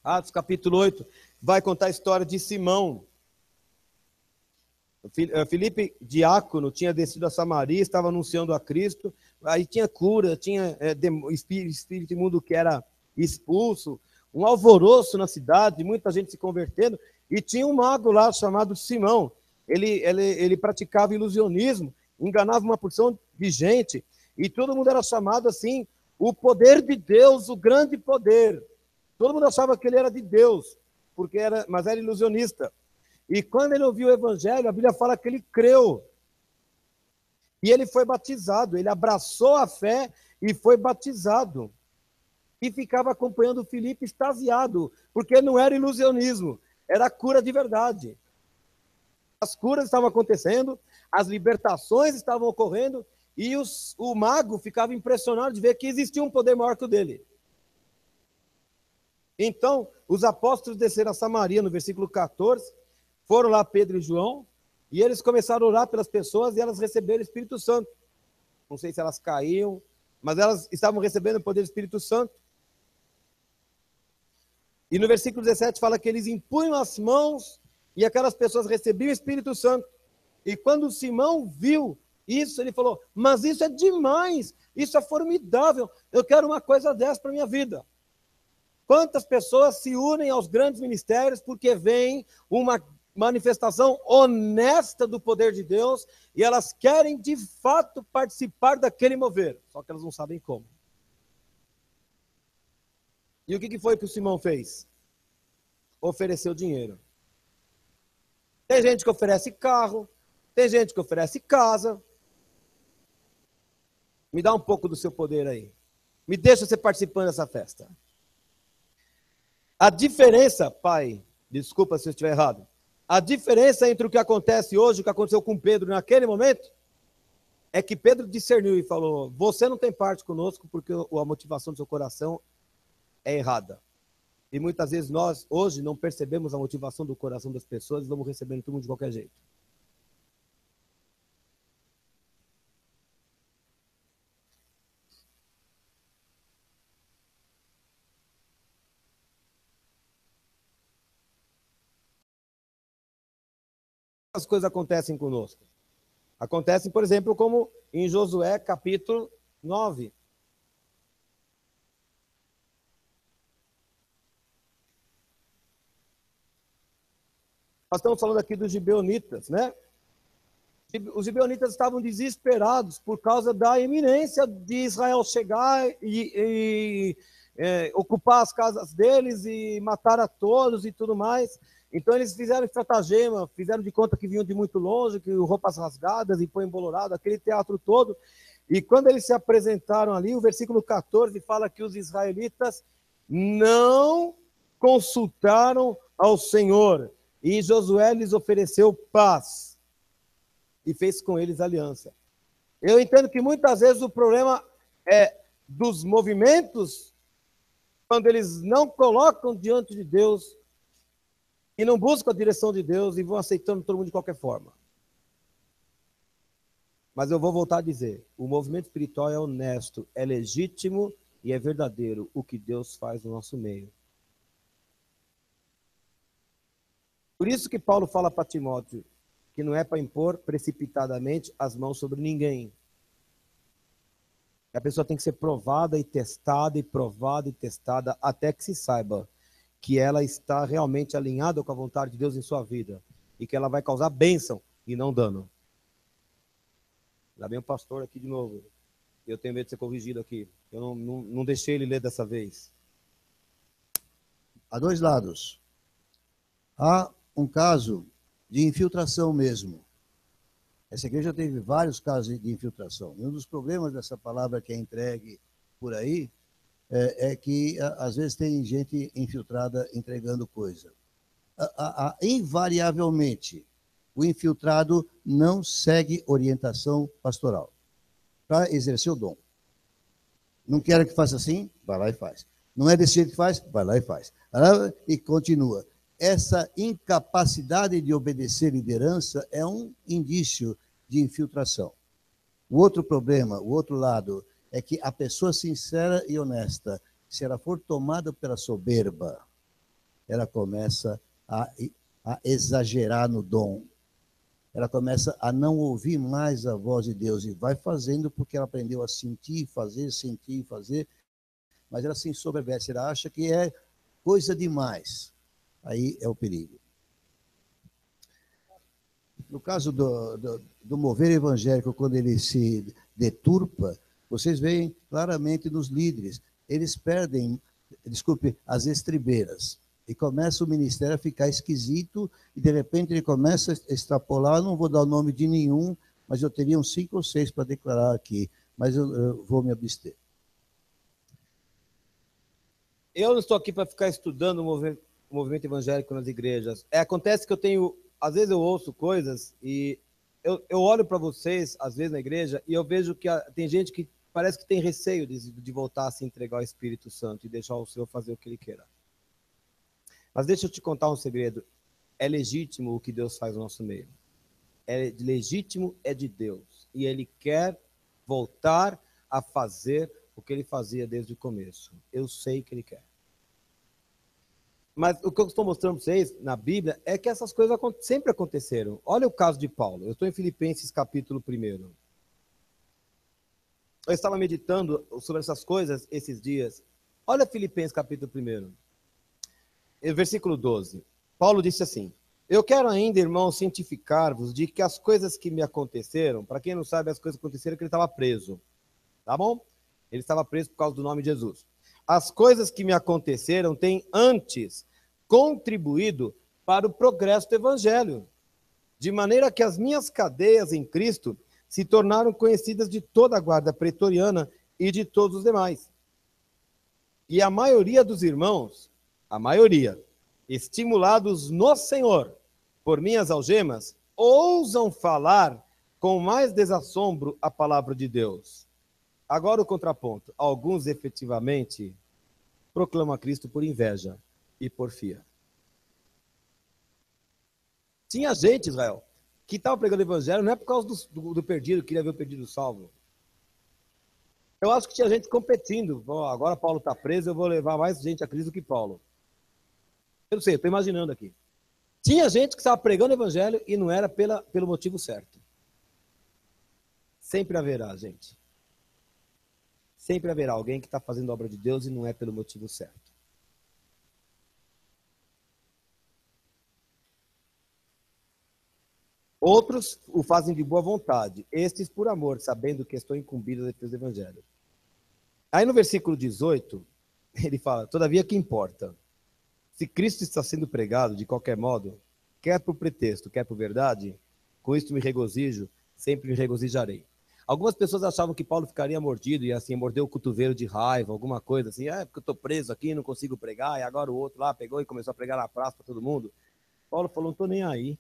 Atos capítulo 8 vai contar a história de Simão. Filipe, diácono, tinha descido a Samaria, estava anunciando a Cristo. Aí tinha cura, tinha espírito imundo que era expulso, um alvoroço na cidade, muita gente se convertendo. E tinha um mago lá chamado Simão. Ele praticava ilusionismo, enganava uma porção de gente. E todo mundo era chamado assim, o poder de Deus, o grande poder. Todo mundo achava que ele era de Deus, mas era ilusionista. E quando ele ouviu o evangelho, a Bíblia fala que ele creu. E ele foi batizado, ele abraçou a fé e foi batizado. E ficava acompanhando Filipe extasiado, porque não era ilusionismo, era cura de verdade. As curas estavam acontecendo, as libertações estavam ocorrendo, e o mago ficava impressionado de ver que existia um poder maior que o dele. Então, os apóstolos desceram a Samaria, no versículo 14, foram lá Pedro e João, e eles começaram a orar pelas pessoas e elas receberam o Espírito Santo. Não sei se elas caíam, mas elas estavam recebendo o poder do Espírito Santo. E no versículo 17 fala que eles impunham as mãos e aquelas pessoas recebiam o Espírito Santo. E quando Simão viu Isso, ele falou, mas isso é demais, isso é formidável, eu quero uma coisa dessa para a minha vida. Quantas pessoas se unem aos grandes ministérios porque veem uma manifestação honesta do poder de Deus e elas querem de fato participar daquele mover, só que elas não sabem como. E o que foi que o Simão fez? Ofereceu dinheiro. Tem gente que oferece carro, tem gente que oferece casa. Me dá um pouco do seu poder aí. Me deixa você participando dessa festa. A diferença, pai, desculpa se eu estiver errado, a diferença entre o que acontece hoje e o que aconteceu com Pedro naquele momento, é que Pedro discerniu e falou, você não tem parte conosco porque a motivação do seu coração é errada. E muitas vezes nós, hoje, não percebemos a motivação do coração das pessoas e vamos recebendo tudo de qualquer jeito. As coisas acontecem conosco. Acontecem, por exemplo, como em Josué, capítulo 9. Nós estamos falando aqui dos gibeonitas, né? Os gibeonitas estavam desesperados por causa da iminência de Israel chegar e ocupar as casas deles e matar a todos e tudo mais. Então eles fizeram estratagema, fizeram de conta que vinham de muito longe, que roupas rasgadas e põe embolorado, aquele teatro todo. E quando eles se apresentaram ali, o versículo 14 fala que os israelitas não consultaram ao Senhor. E Josué lhes ofereceu paz e fez com eles aliança. Eu entendo que muitas vezes o problema é dos movimentos, quando eles não colocam diante de Deus e não buscam a direção de Deus e vão aceitando todo mundo de qualquer forma. Mas eu vou voltar a dizer, o movimento espiritual é honesto, é legítimo e é verdadeiro o que Deus faz no nosso meio. Por isso que Paulo fala para Timóteo que não é para impor precipitadamente as mãos sobre ninguém. A pessoa tem que ser provada e testada e provada e testada até que se saiba que ela está realmente alinhada com a vontade de Deus em sua vida e que ela vai causar bênção e não dano. Já vem o pastor aqui de novo. Eu tenho medo de ser corrigido aqui. Eu não deixei ele ler dessa vez. Há dois lados. Há um caso de infiltração mesmo. Essa igreja teve vários casos de infiltração. E um dos problemas dessa palavra que é entregue por aí é que, às vezes, tem gente infiltrada entregando coisa. Invariavelmente, o infiltrado não segue orientação pastoral para exercer o dom. Não quer que faça assim? Vai lá e faz. Não é desse jeito que faz? Vai lá e faz. E continua. Essa incapacidade de obedecer liderança é um indício de infiltração. O outro problema, o outro lado, é que a pessoa sincera e honesta, se ela for tomada pela soberba, ela começa a exagerar no dom. Ela começa a não ouvir mais a voz de Deus e vai fazendo porque ela aprendeu a sentir e fazer, mas ela se ensoberbece, ela acha que é coisa demais. Aí é o perigo. No caso do mover evangélico, quando ele se deturpa, vocês veem claramente nos líderes. Eles perdem, as estribeiras. E começa o ministério a ficar esquisito, e de repente ele começa a extrapolar, não vou dar o nome de nenhum, mas eu teria uns 5 ou 6 para declarar aqui, mas eu vou me abster. Eu não estou aqui para ficar estudando o movimento evangélico nas igrejas. Acontece que às vezes eu ouço coisas e eu olho para vocês, às vezes na igreja, e eu vejo que tem gente que parece que tem receio de voltar a se entregar ao Espírito Santo e deixar o Senhor fazer o que Ele queira. Mas deixa eu te contar um segredo. É legítimo o que Deus faz no nosso meio. É legítimo, é de Deus. E Ele quer voltar a fazer o que Ele fazia desde o começo. Eu sei que Ele quer. Mas o que eu estou mostrando para vocês na Bíblia é que essas coisas sempre aconteceram. Olha o caso de Paulo. Eu estou em Filipenses capítulo 1. Eu estava meditando sobre essas coisas esses dias. Olha Filipenses capítulo 1, versículo 12. Paulo disse assim: eu quero ainda, irmãos, cientificar-vos de que as coisas que me aconteceram, para quem não sabe, as coisas que aconteceram é que ele estava preso, tá bom? Ele estava preso por causa do nome de Jesus. As coisas que me aconteceram têm antes contribuído para o progresso do evangelho, de maneira que as minhas cadeias em Cristo se tornaram conhecidas de toda a guarda pretoriana e de todos os demais. E a maioria dos irmãos, a maioria, estimulados no Senhor por minhas algemas, ousam falar com mais desassombro a palavra de Deus. Agora o contraponto. Alguns efetivamente proclamam a Cristo por inveja e porfia. Tinha gente, Israel, que estava pregando o evangelho não é por causa do perdido, queria ver o perdido salvo. Eu acho que tinha gente competindo. Oh, agora Paulo está preso, eu vou levar mais gente a Cristo do que Paulo. Eu não sei, estou imaginando aqui. Tinha gente que estava pregando o evangelho e não era pelo motivo certo. Sempre haverá, gente. Sempre haverá alguém que está fazendo a obra de Deus e não é pelo motivo certo. Outros o fazem de boa vontade, estes por amor, sabendo que estou incumbido da defesa do evangelho. Aí no versículo 18, ele fala: todavia que importa? Se Cristo está sendo pregado de qualquer modo, quer por pretexto, quer por verdade, com isto me regozijo, sempre me regozijarei. Algumas pessoas achavam que Paulo ficaria mordido e assim, mordeu o cotovelo de raiva, alguma coisa assim, porque eu estou preso aqui, não consigo pregar, e agora o outro lá pegou e começou a pregar na praça para todo mundo. Paulo falou: não estou nem aí.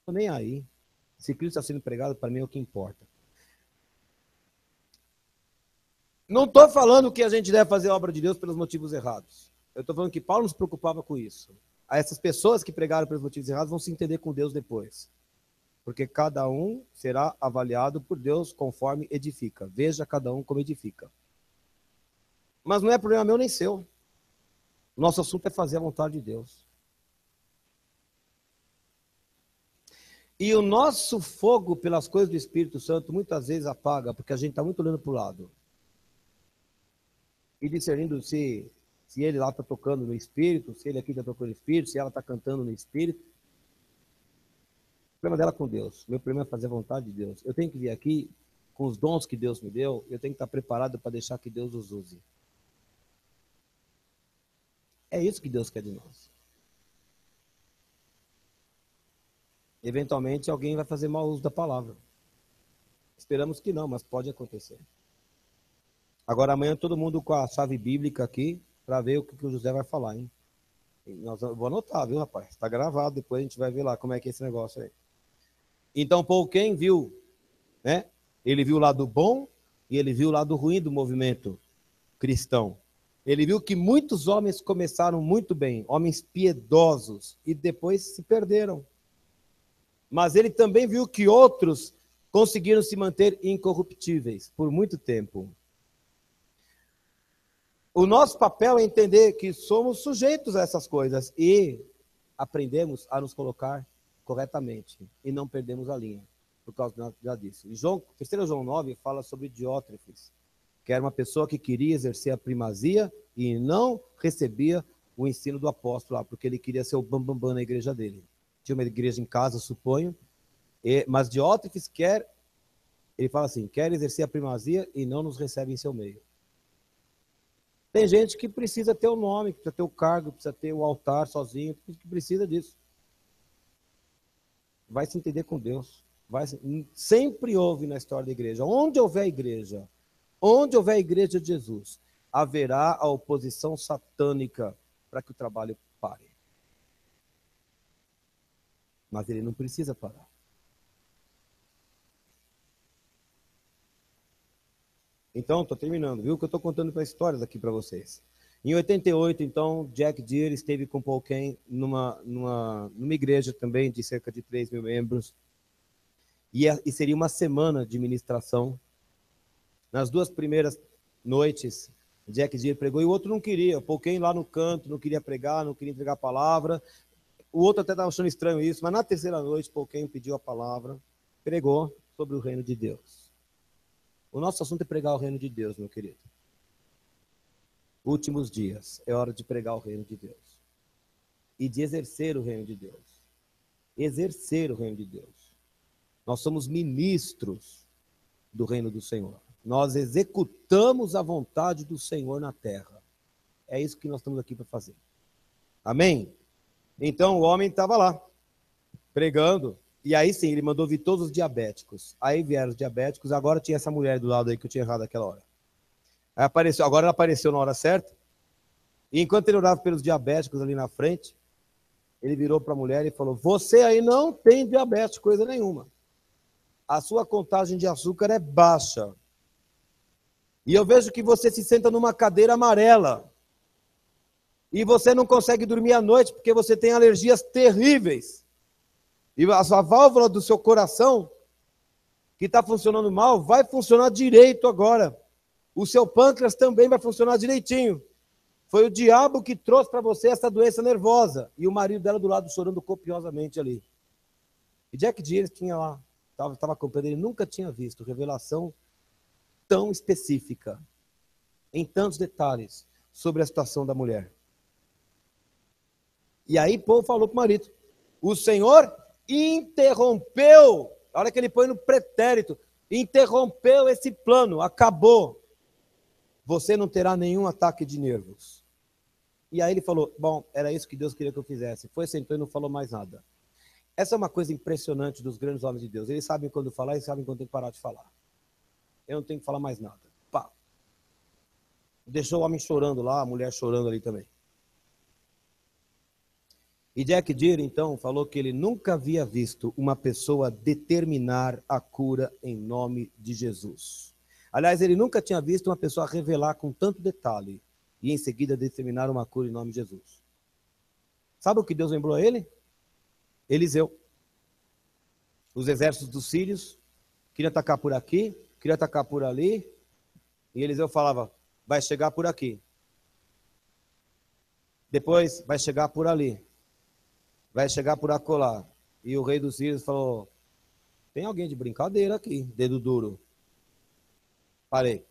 Estou nem aí. Se Cristo está sendo pregado, para mim é o que importa. Não estou falando que a gente deve fazer a obra de Deus pelos motivos errados. Eu estou falando que Paulo não se preocupava com isso. Essas pessoas que pregaram pelos motivos errados vão se entender com Deus depois. Porque cada um será avaliado por Deus conforme edifica. Veja cada um como edifica. Mas não é problema meu nem seu. Nosso assunto é fazer a vontade de Deus. E o nosso fogo pelas coisas do Espírito Santo muitas vezes apaga, porque a gente está muito olhando para o lado. E discernindo se ele lá está tocando no Espírito, se ele aqui está tocando no Espírito, se ela está cantando no Espírito. O problema dela é com Deus. Meu problema é fazer a vontade de Deus. Eu tenho que vir aqui com os dons que Deus me deu, eu tenho que estar preparado para deixar que Deus os use. É isso que Deus quer de nós. Eventualmente alguém vai fazer mau uso da palavra. Esperamos que não, mas pode acontecer. Agora amanhã todo mundo com a chave bíblica aqui para ver o que o José vai falar, hein? Vou anotar, viu, rapaz? Está gravado, depois a gente vai ver lá como é que é esse negócio aí. Então, Paul quem viu, né? Ele viu o lado bom e ele viu o lado ruim do movimento cristão. Ele viu que muitos homens começaram muito bem, homens piedosos, e depois se perderam. Mas ele também viu que outros conseguiram se manter incorruptíveis por muito tempo. O nosso papel é entender que somos sujeitos a essas coisas e aprendemos a nos colocar corretamente e não perdemos a linha, por causa do que já disse. E 3 João 9 fala sobre Diótrefes, que era uma pessoa que queria exercer a primazia e não recebia o ensino do apóstolo lá, porque ele queria ser o bambambam na igreja dele. Tinha uma igreja em casa, suponho, mas Diótrefes ele fala assim, quer exercer a primazia e não nos recebe em seu meio. Tem gente que precisa ter o nome, precisa ter o cargo, precisa ter o altar sozinho, que precisa disso. Vai se entender com Deus. Sempre houve na história da igreja. Onde houver igreja de Jesus, haverá a oposição satânica para que o trabalho pare. Mas ele não precisa parar. Então, estou terminando, viu? Que eu estou contando para histórias aqui para vocês. Em 88, então, Jack Deere esteve com Paul Cain numa igreja também de cerca de 3 mil membros. E seria uma semana de ministração. Nas 2 primeiras noites, Jack Deere pregou e o outro não queria. Paul Cain lá no canto, não queria pregar, não queria entregar a palavra. O outro até estava achando estranho isso, mas na 3ª noite, Paul Cain pediu a palavra, pregou sobre o reino de Deus. O nosso assunto é pregar o reino de Deus, meu querido. Últimos dias, é hora de pregar o reino de Deus. E de exercer o reino de Deus. Exercer o reino de Deus. Nós somos ministros do reino do Senhor. Nós executamos a vontade do Senhor na terra. É isso que nós estamos aqui para fazer. Amém? Então o homem estava lá, pregando, e aí sim, ele mandou vir todos os diabéticos. Aí vieram os diabéticos, agora tinha essa mulher do lado aí que eu tinha errado naquela hora. Aí apareceu, agora ela apareceu na hora certa, e enquanto ele orava pelos diabéticos ali na frente, ele virou para a mulher e falou: você aí não tem diabetes, coisa nenhuma. A sua contagem de açúcar é baixa. E eu vejo que você se senta numa cadeira amarela. E você não consegue dormir à noite porque você tem alergias terríveis. E a sua válvula do seu coração, que está funcionando mal, vai funcionar direito agora. O seu pâncreas também vai funcionar direitinho. Foi o diabo que trouxe para você essa doença nervosa. E o marido dela do lado chorando copiosamente ali. E Jack Deere tinha lá, estava acompanhando, ele nunca tinha visto revelação tão específica, em tantos detalhes, sobre a situação da mulher. E aí Paulo falou para o marido: o Senhor interrompeu, a hora que ele põe no pretérito, interrompeu esse plano, acabou. Você não terá nenhum ataque de nervos. E aí ele falou: bom, era isso que Deus queria que eu fizesse. Foi, sentou e não falou mais nada. Essa é uma coisa impressionante dos grandes homens de Deus. Eles sabem quando falar e sabem quando tem que parar de falar. Eu não tenho que falar mais nada. Pá. Deixou o homem chorando lá, a mulher chorando ali também. E Jack Deere, então, falou que ele nunca havia visto uma pessoa determinar a cura em nome de Jesus. Aliás, ele nunca tinha visto uma pessoa revelar com tanto detalhe e em seguida determinar uma cura em nome de Jesus. Sabe o que Deus lembrou a ele? Eliseu. Os exércitos dos sírios queriam atacar por aqui, queriam atacar por ali, e Eliseu falava: vai chegar por aqui. Depois vai chegar por ali. Vai chegar por acolá. E o rei dos sírios falou: tem alguém de brincadeira aqui, dedo duro. Parei.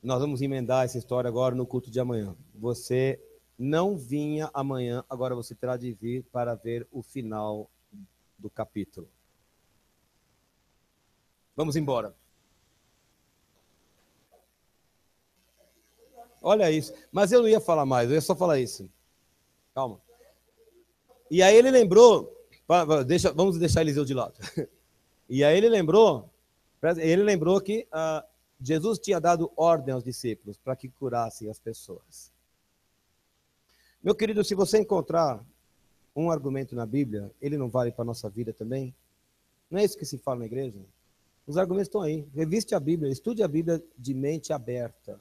Nós vamos emendar essa história agora no culto de amanhã. Você não vinha amanhã, agora você terá de vir para ver o final do capítulo. Vamos embora. Olha isso. Mas eu não ia falar mais, eu ia só falar isso. Calma. E aí ele lembrou, vamos deixar Eliseu de lado. E aí ele lembrou que Jesus tinha dado ordem aos discípulos para que curassem as pessoas. Meu querido, se você encontrar um argumento na Bíblia, ele não vale para a nossa vida também? Não é isso que se fala na igreja? Os argumentos estão aí. Reviste a Bíblia, estude a Bíblia de mente aberta,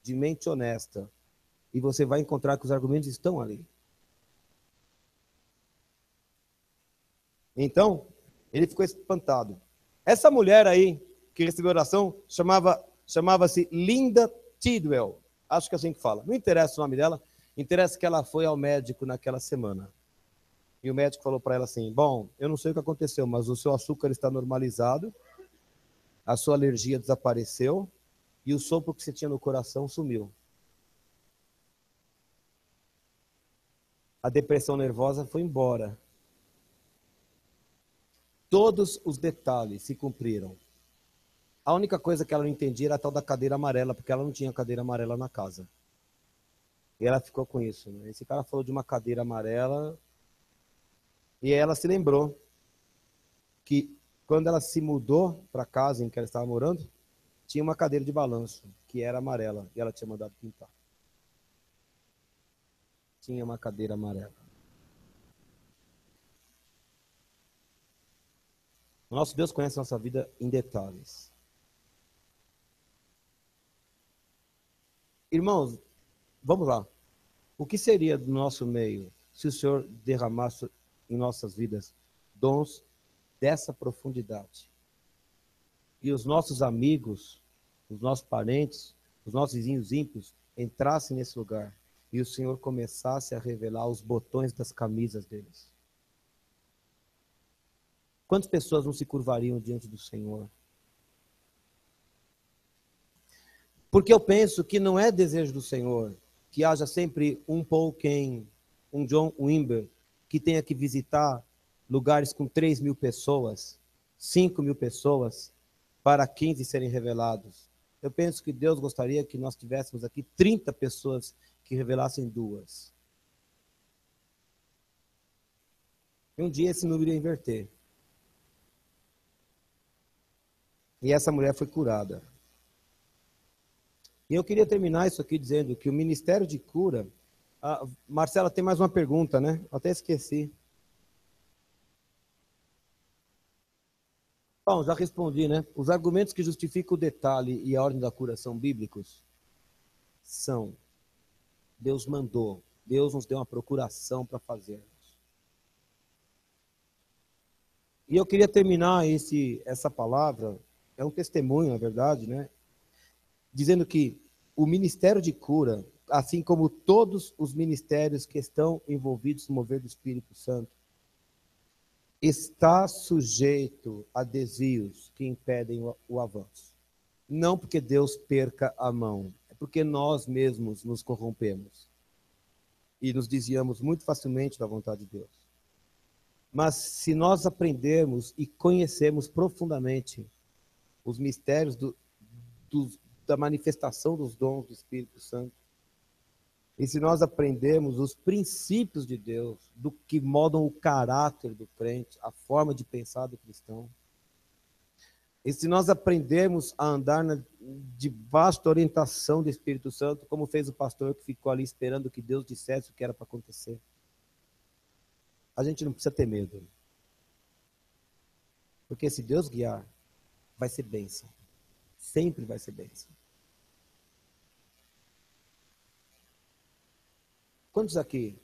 de mente honesta, e você vai encontrar que os argumentos estão ali. Então, ele ficou espantado. Essa mulher aí, que recebeu oração, chamava-se Linda Tidwell. Acho que é assim que fala. Não interessa o nome dela, interessa que ela foi ao médico naquela semana. E o médico falou para ela assim: bom, eu não sei o que aconteceu, mas o seu açúcar está normalizado, a sua alergia desapareceu e o sopro que você tinha no coração sumiu. A depressão nervosa foi embora. Todos os detalhes se cumpriram. A única coisa que ela não entendia era a tal da cadeira amarela, porque ela não tinha cadeira amarela na casa. E ela ficou com isso. Né? Esse cara falou de uma cadeira amarela, e ela se lembrou que quando ela se mudou para a casa em que ela estava morando, tinha uma cadeira de balanço, que era amarela, e ela tinha mandado pintar. Tinha uma cadeira amarela. O nosso Deus conhece a nossa vida em detalhes. Irmãos, vamos lá. O que seria do nosso meio se o Senhor derramasse em nossas vidas dons dessa profundidade? E os nossos amigos, os nossos parentes, os nossos vizinhos ímpios entrassem nesse lugar e o Senhor começasse a revelar os botões das camisas deles. Quantas pessoas não se curvariam diante do Senhor? Porque eu penso que não é desejo do Senhor que haja sempre um Paul Cain, um John Wimber, que tenha que visitar lugares com 3.000 pessoas, 5.000 pessoas, para 15 serem revelados. Eu penso que Deus gostaria que nós tivéssemos aqui 30 pessoas que revelassem 2. E um dia esse número ia inverter. E essa mulher foi curada. E eu queria terminar isso aqui dizendo que o ministério de cura... Marcela, tem mais uma pergunta, né? Eu até esqueci. Bom, já respondi, né? Os argumentos que justificam o detalhe e a ordem da cura são bíblicos? São. Deus mandou. Deus nos deu uma procuração para fazermos. E eu queria terminar essa palavra, é um testemunho, na verdade, né? Dizendo que o ministério de cura, assim como todos os ministérios que estão envolvidos no mover do Espírito Santo, está sujeito a desvios que impedem o avanço. Não porque Deus perca a mão, é porque nós mesmos nos corrompemos e nos desviamos muito facilmente da vontade de Deus. Mas se nós aprendermos e conhecermos profundamente os mistérios da manifestação dos dons do Espírito Santo, e se nós aprendermos os princípios de Deus, do que moldam o caráter do crente, a forma de pensar do cristão, e se nós aprendermos a andar debaixo da orientação do Espírito Santo, como fez o pastor que ficou ali esperando que Deus dissesse o que era para acontecer, a gente não precisa ter medo. Porque se Deus guiar, vai ser bênção. Sempre vai ser bênção. Quantos aqui?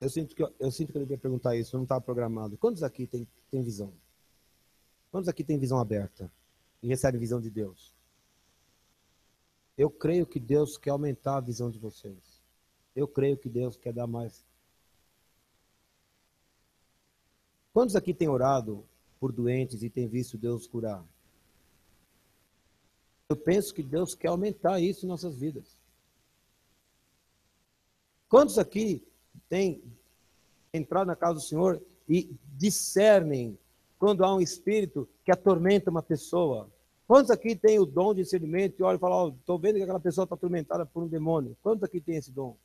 Eu sinto que eu devia perguntar isso, eu não estava programado. Quantos aqui tem visão? Quantos aqui tem visão aberta e recebe visão de Deus? Eu creio que Deus quer aumentar a visão de vocês. Eu creio que Deus quer dar mais. Quantos aqui têm orado por doentes e têm visto Deus curar? Eu penso que Deus quer aumentar isso em nossas vidas. Quantos aqui têm entrado na casa do Senhor e discernem quando há um espírito que atormenta uma pessoa? Quantos aqui têm o dom de discernimento e olham e falam, estou vendo que aquela pessoa está atormentada por um demônio? Quantos aqui têm esse dom?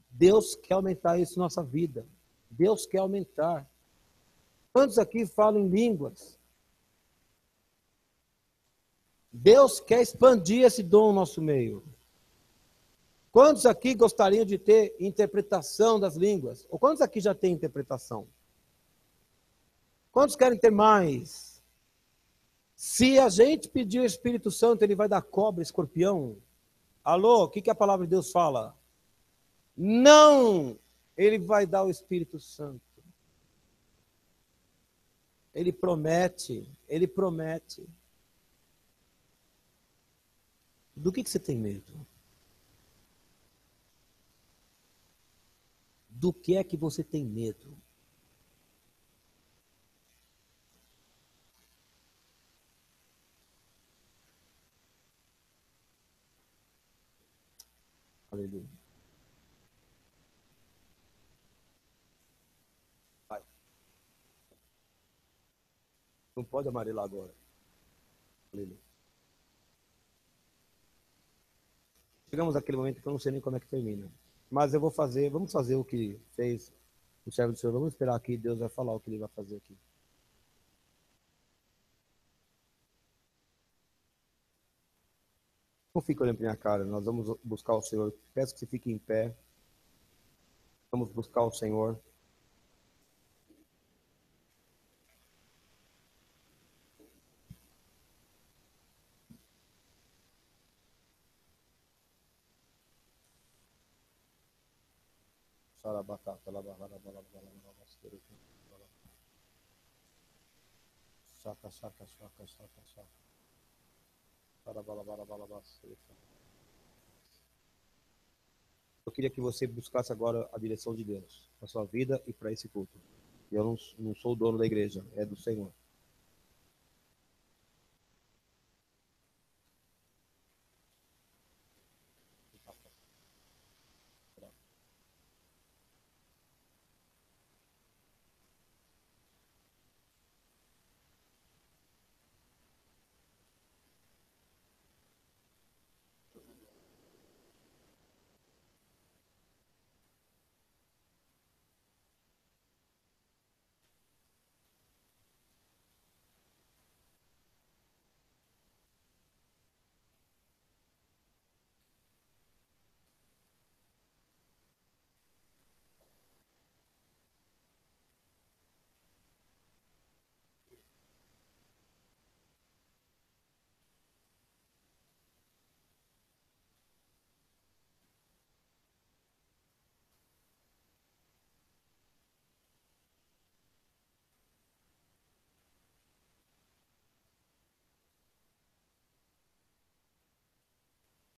Deus quer aumentar isso em nossa vida. Deus quer aumentar. Quantos aqui falam em línguas? Deus quer expandir esse dom no nosso meio. Quantos aqui gostariam de ter interpretação das línguas? Ou quantos aqui já têm interpretação? Quantos querem ter mais? Se a gente pedir o Espírito Santo, ele vai dar cobra, escorpião. Alô, o que a palavra de Deus fala? Não! Ele vai dar o Espírito Santo. Ele promete, ele promete. Do que você tem medo? Do que é que você tem medo? Aleluia. Vai. Não pode amarelar agora. Aleluia. Chegamos àquele momento que eu não sei nem como é que termina. Mas eu vou fazer, vamos fazer o que fez o servo do Senhor. Vamos esperar aqui, Deus vai falar o que ele vai fazer aqui. Não fique olhando para minha cara, nós vamos buscar o Senhor. Peço que você fique em pé. Vamos buscar o Senhor. Saca, saca, saca, saca, saca. Eu queria que você buscasse agora a direção de Deus, para sua vida e para esse culto. Eu não sou o dono da igreja, é do Senhor.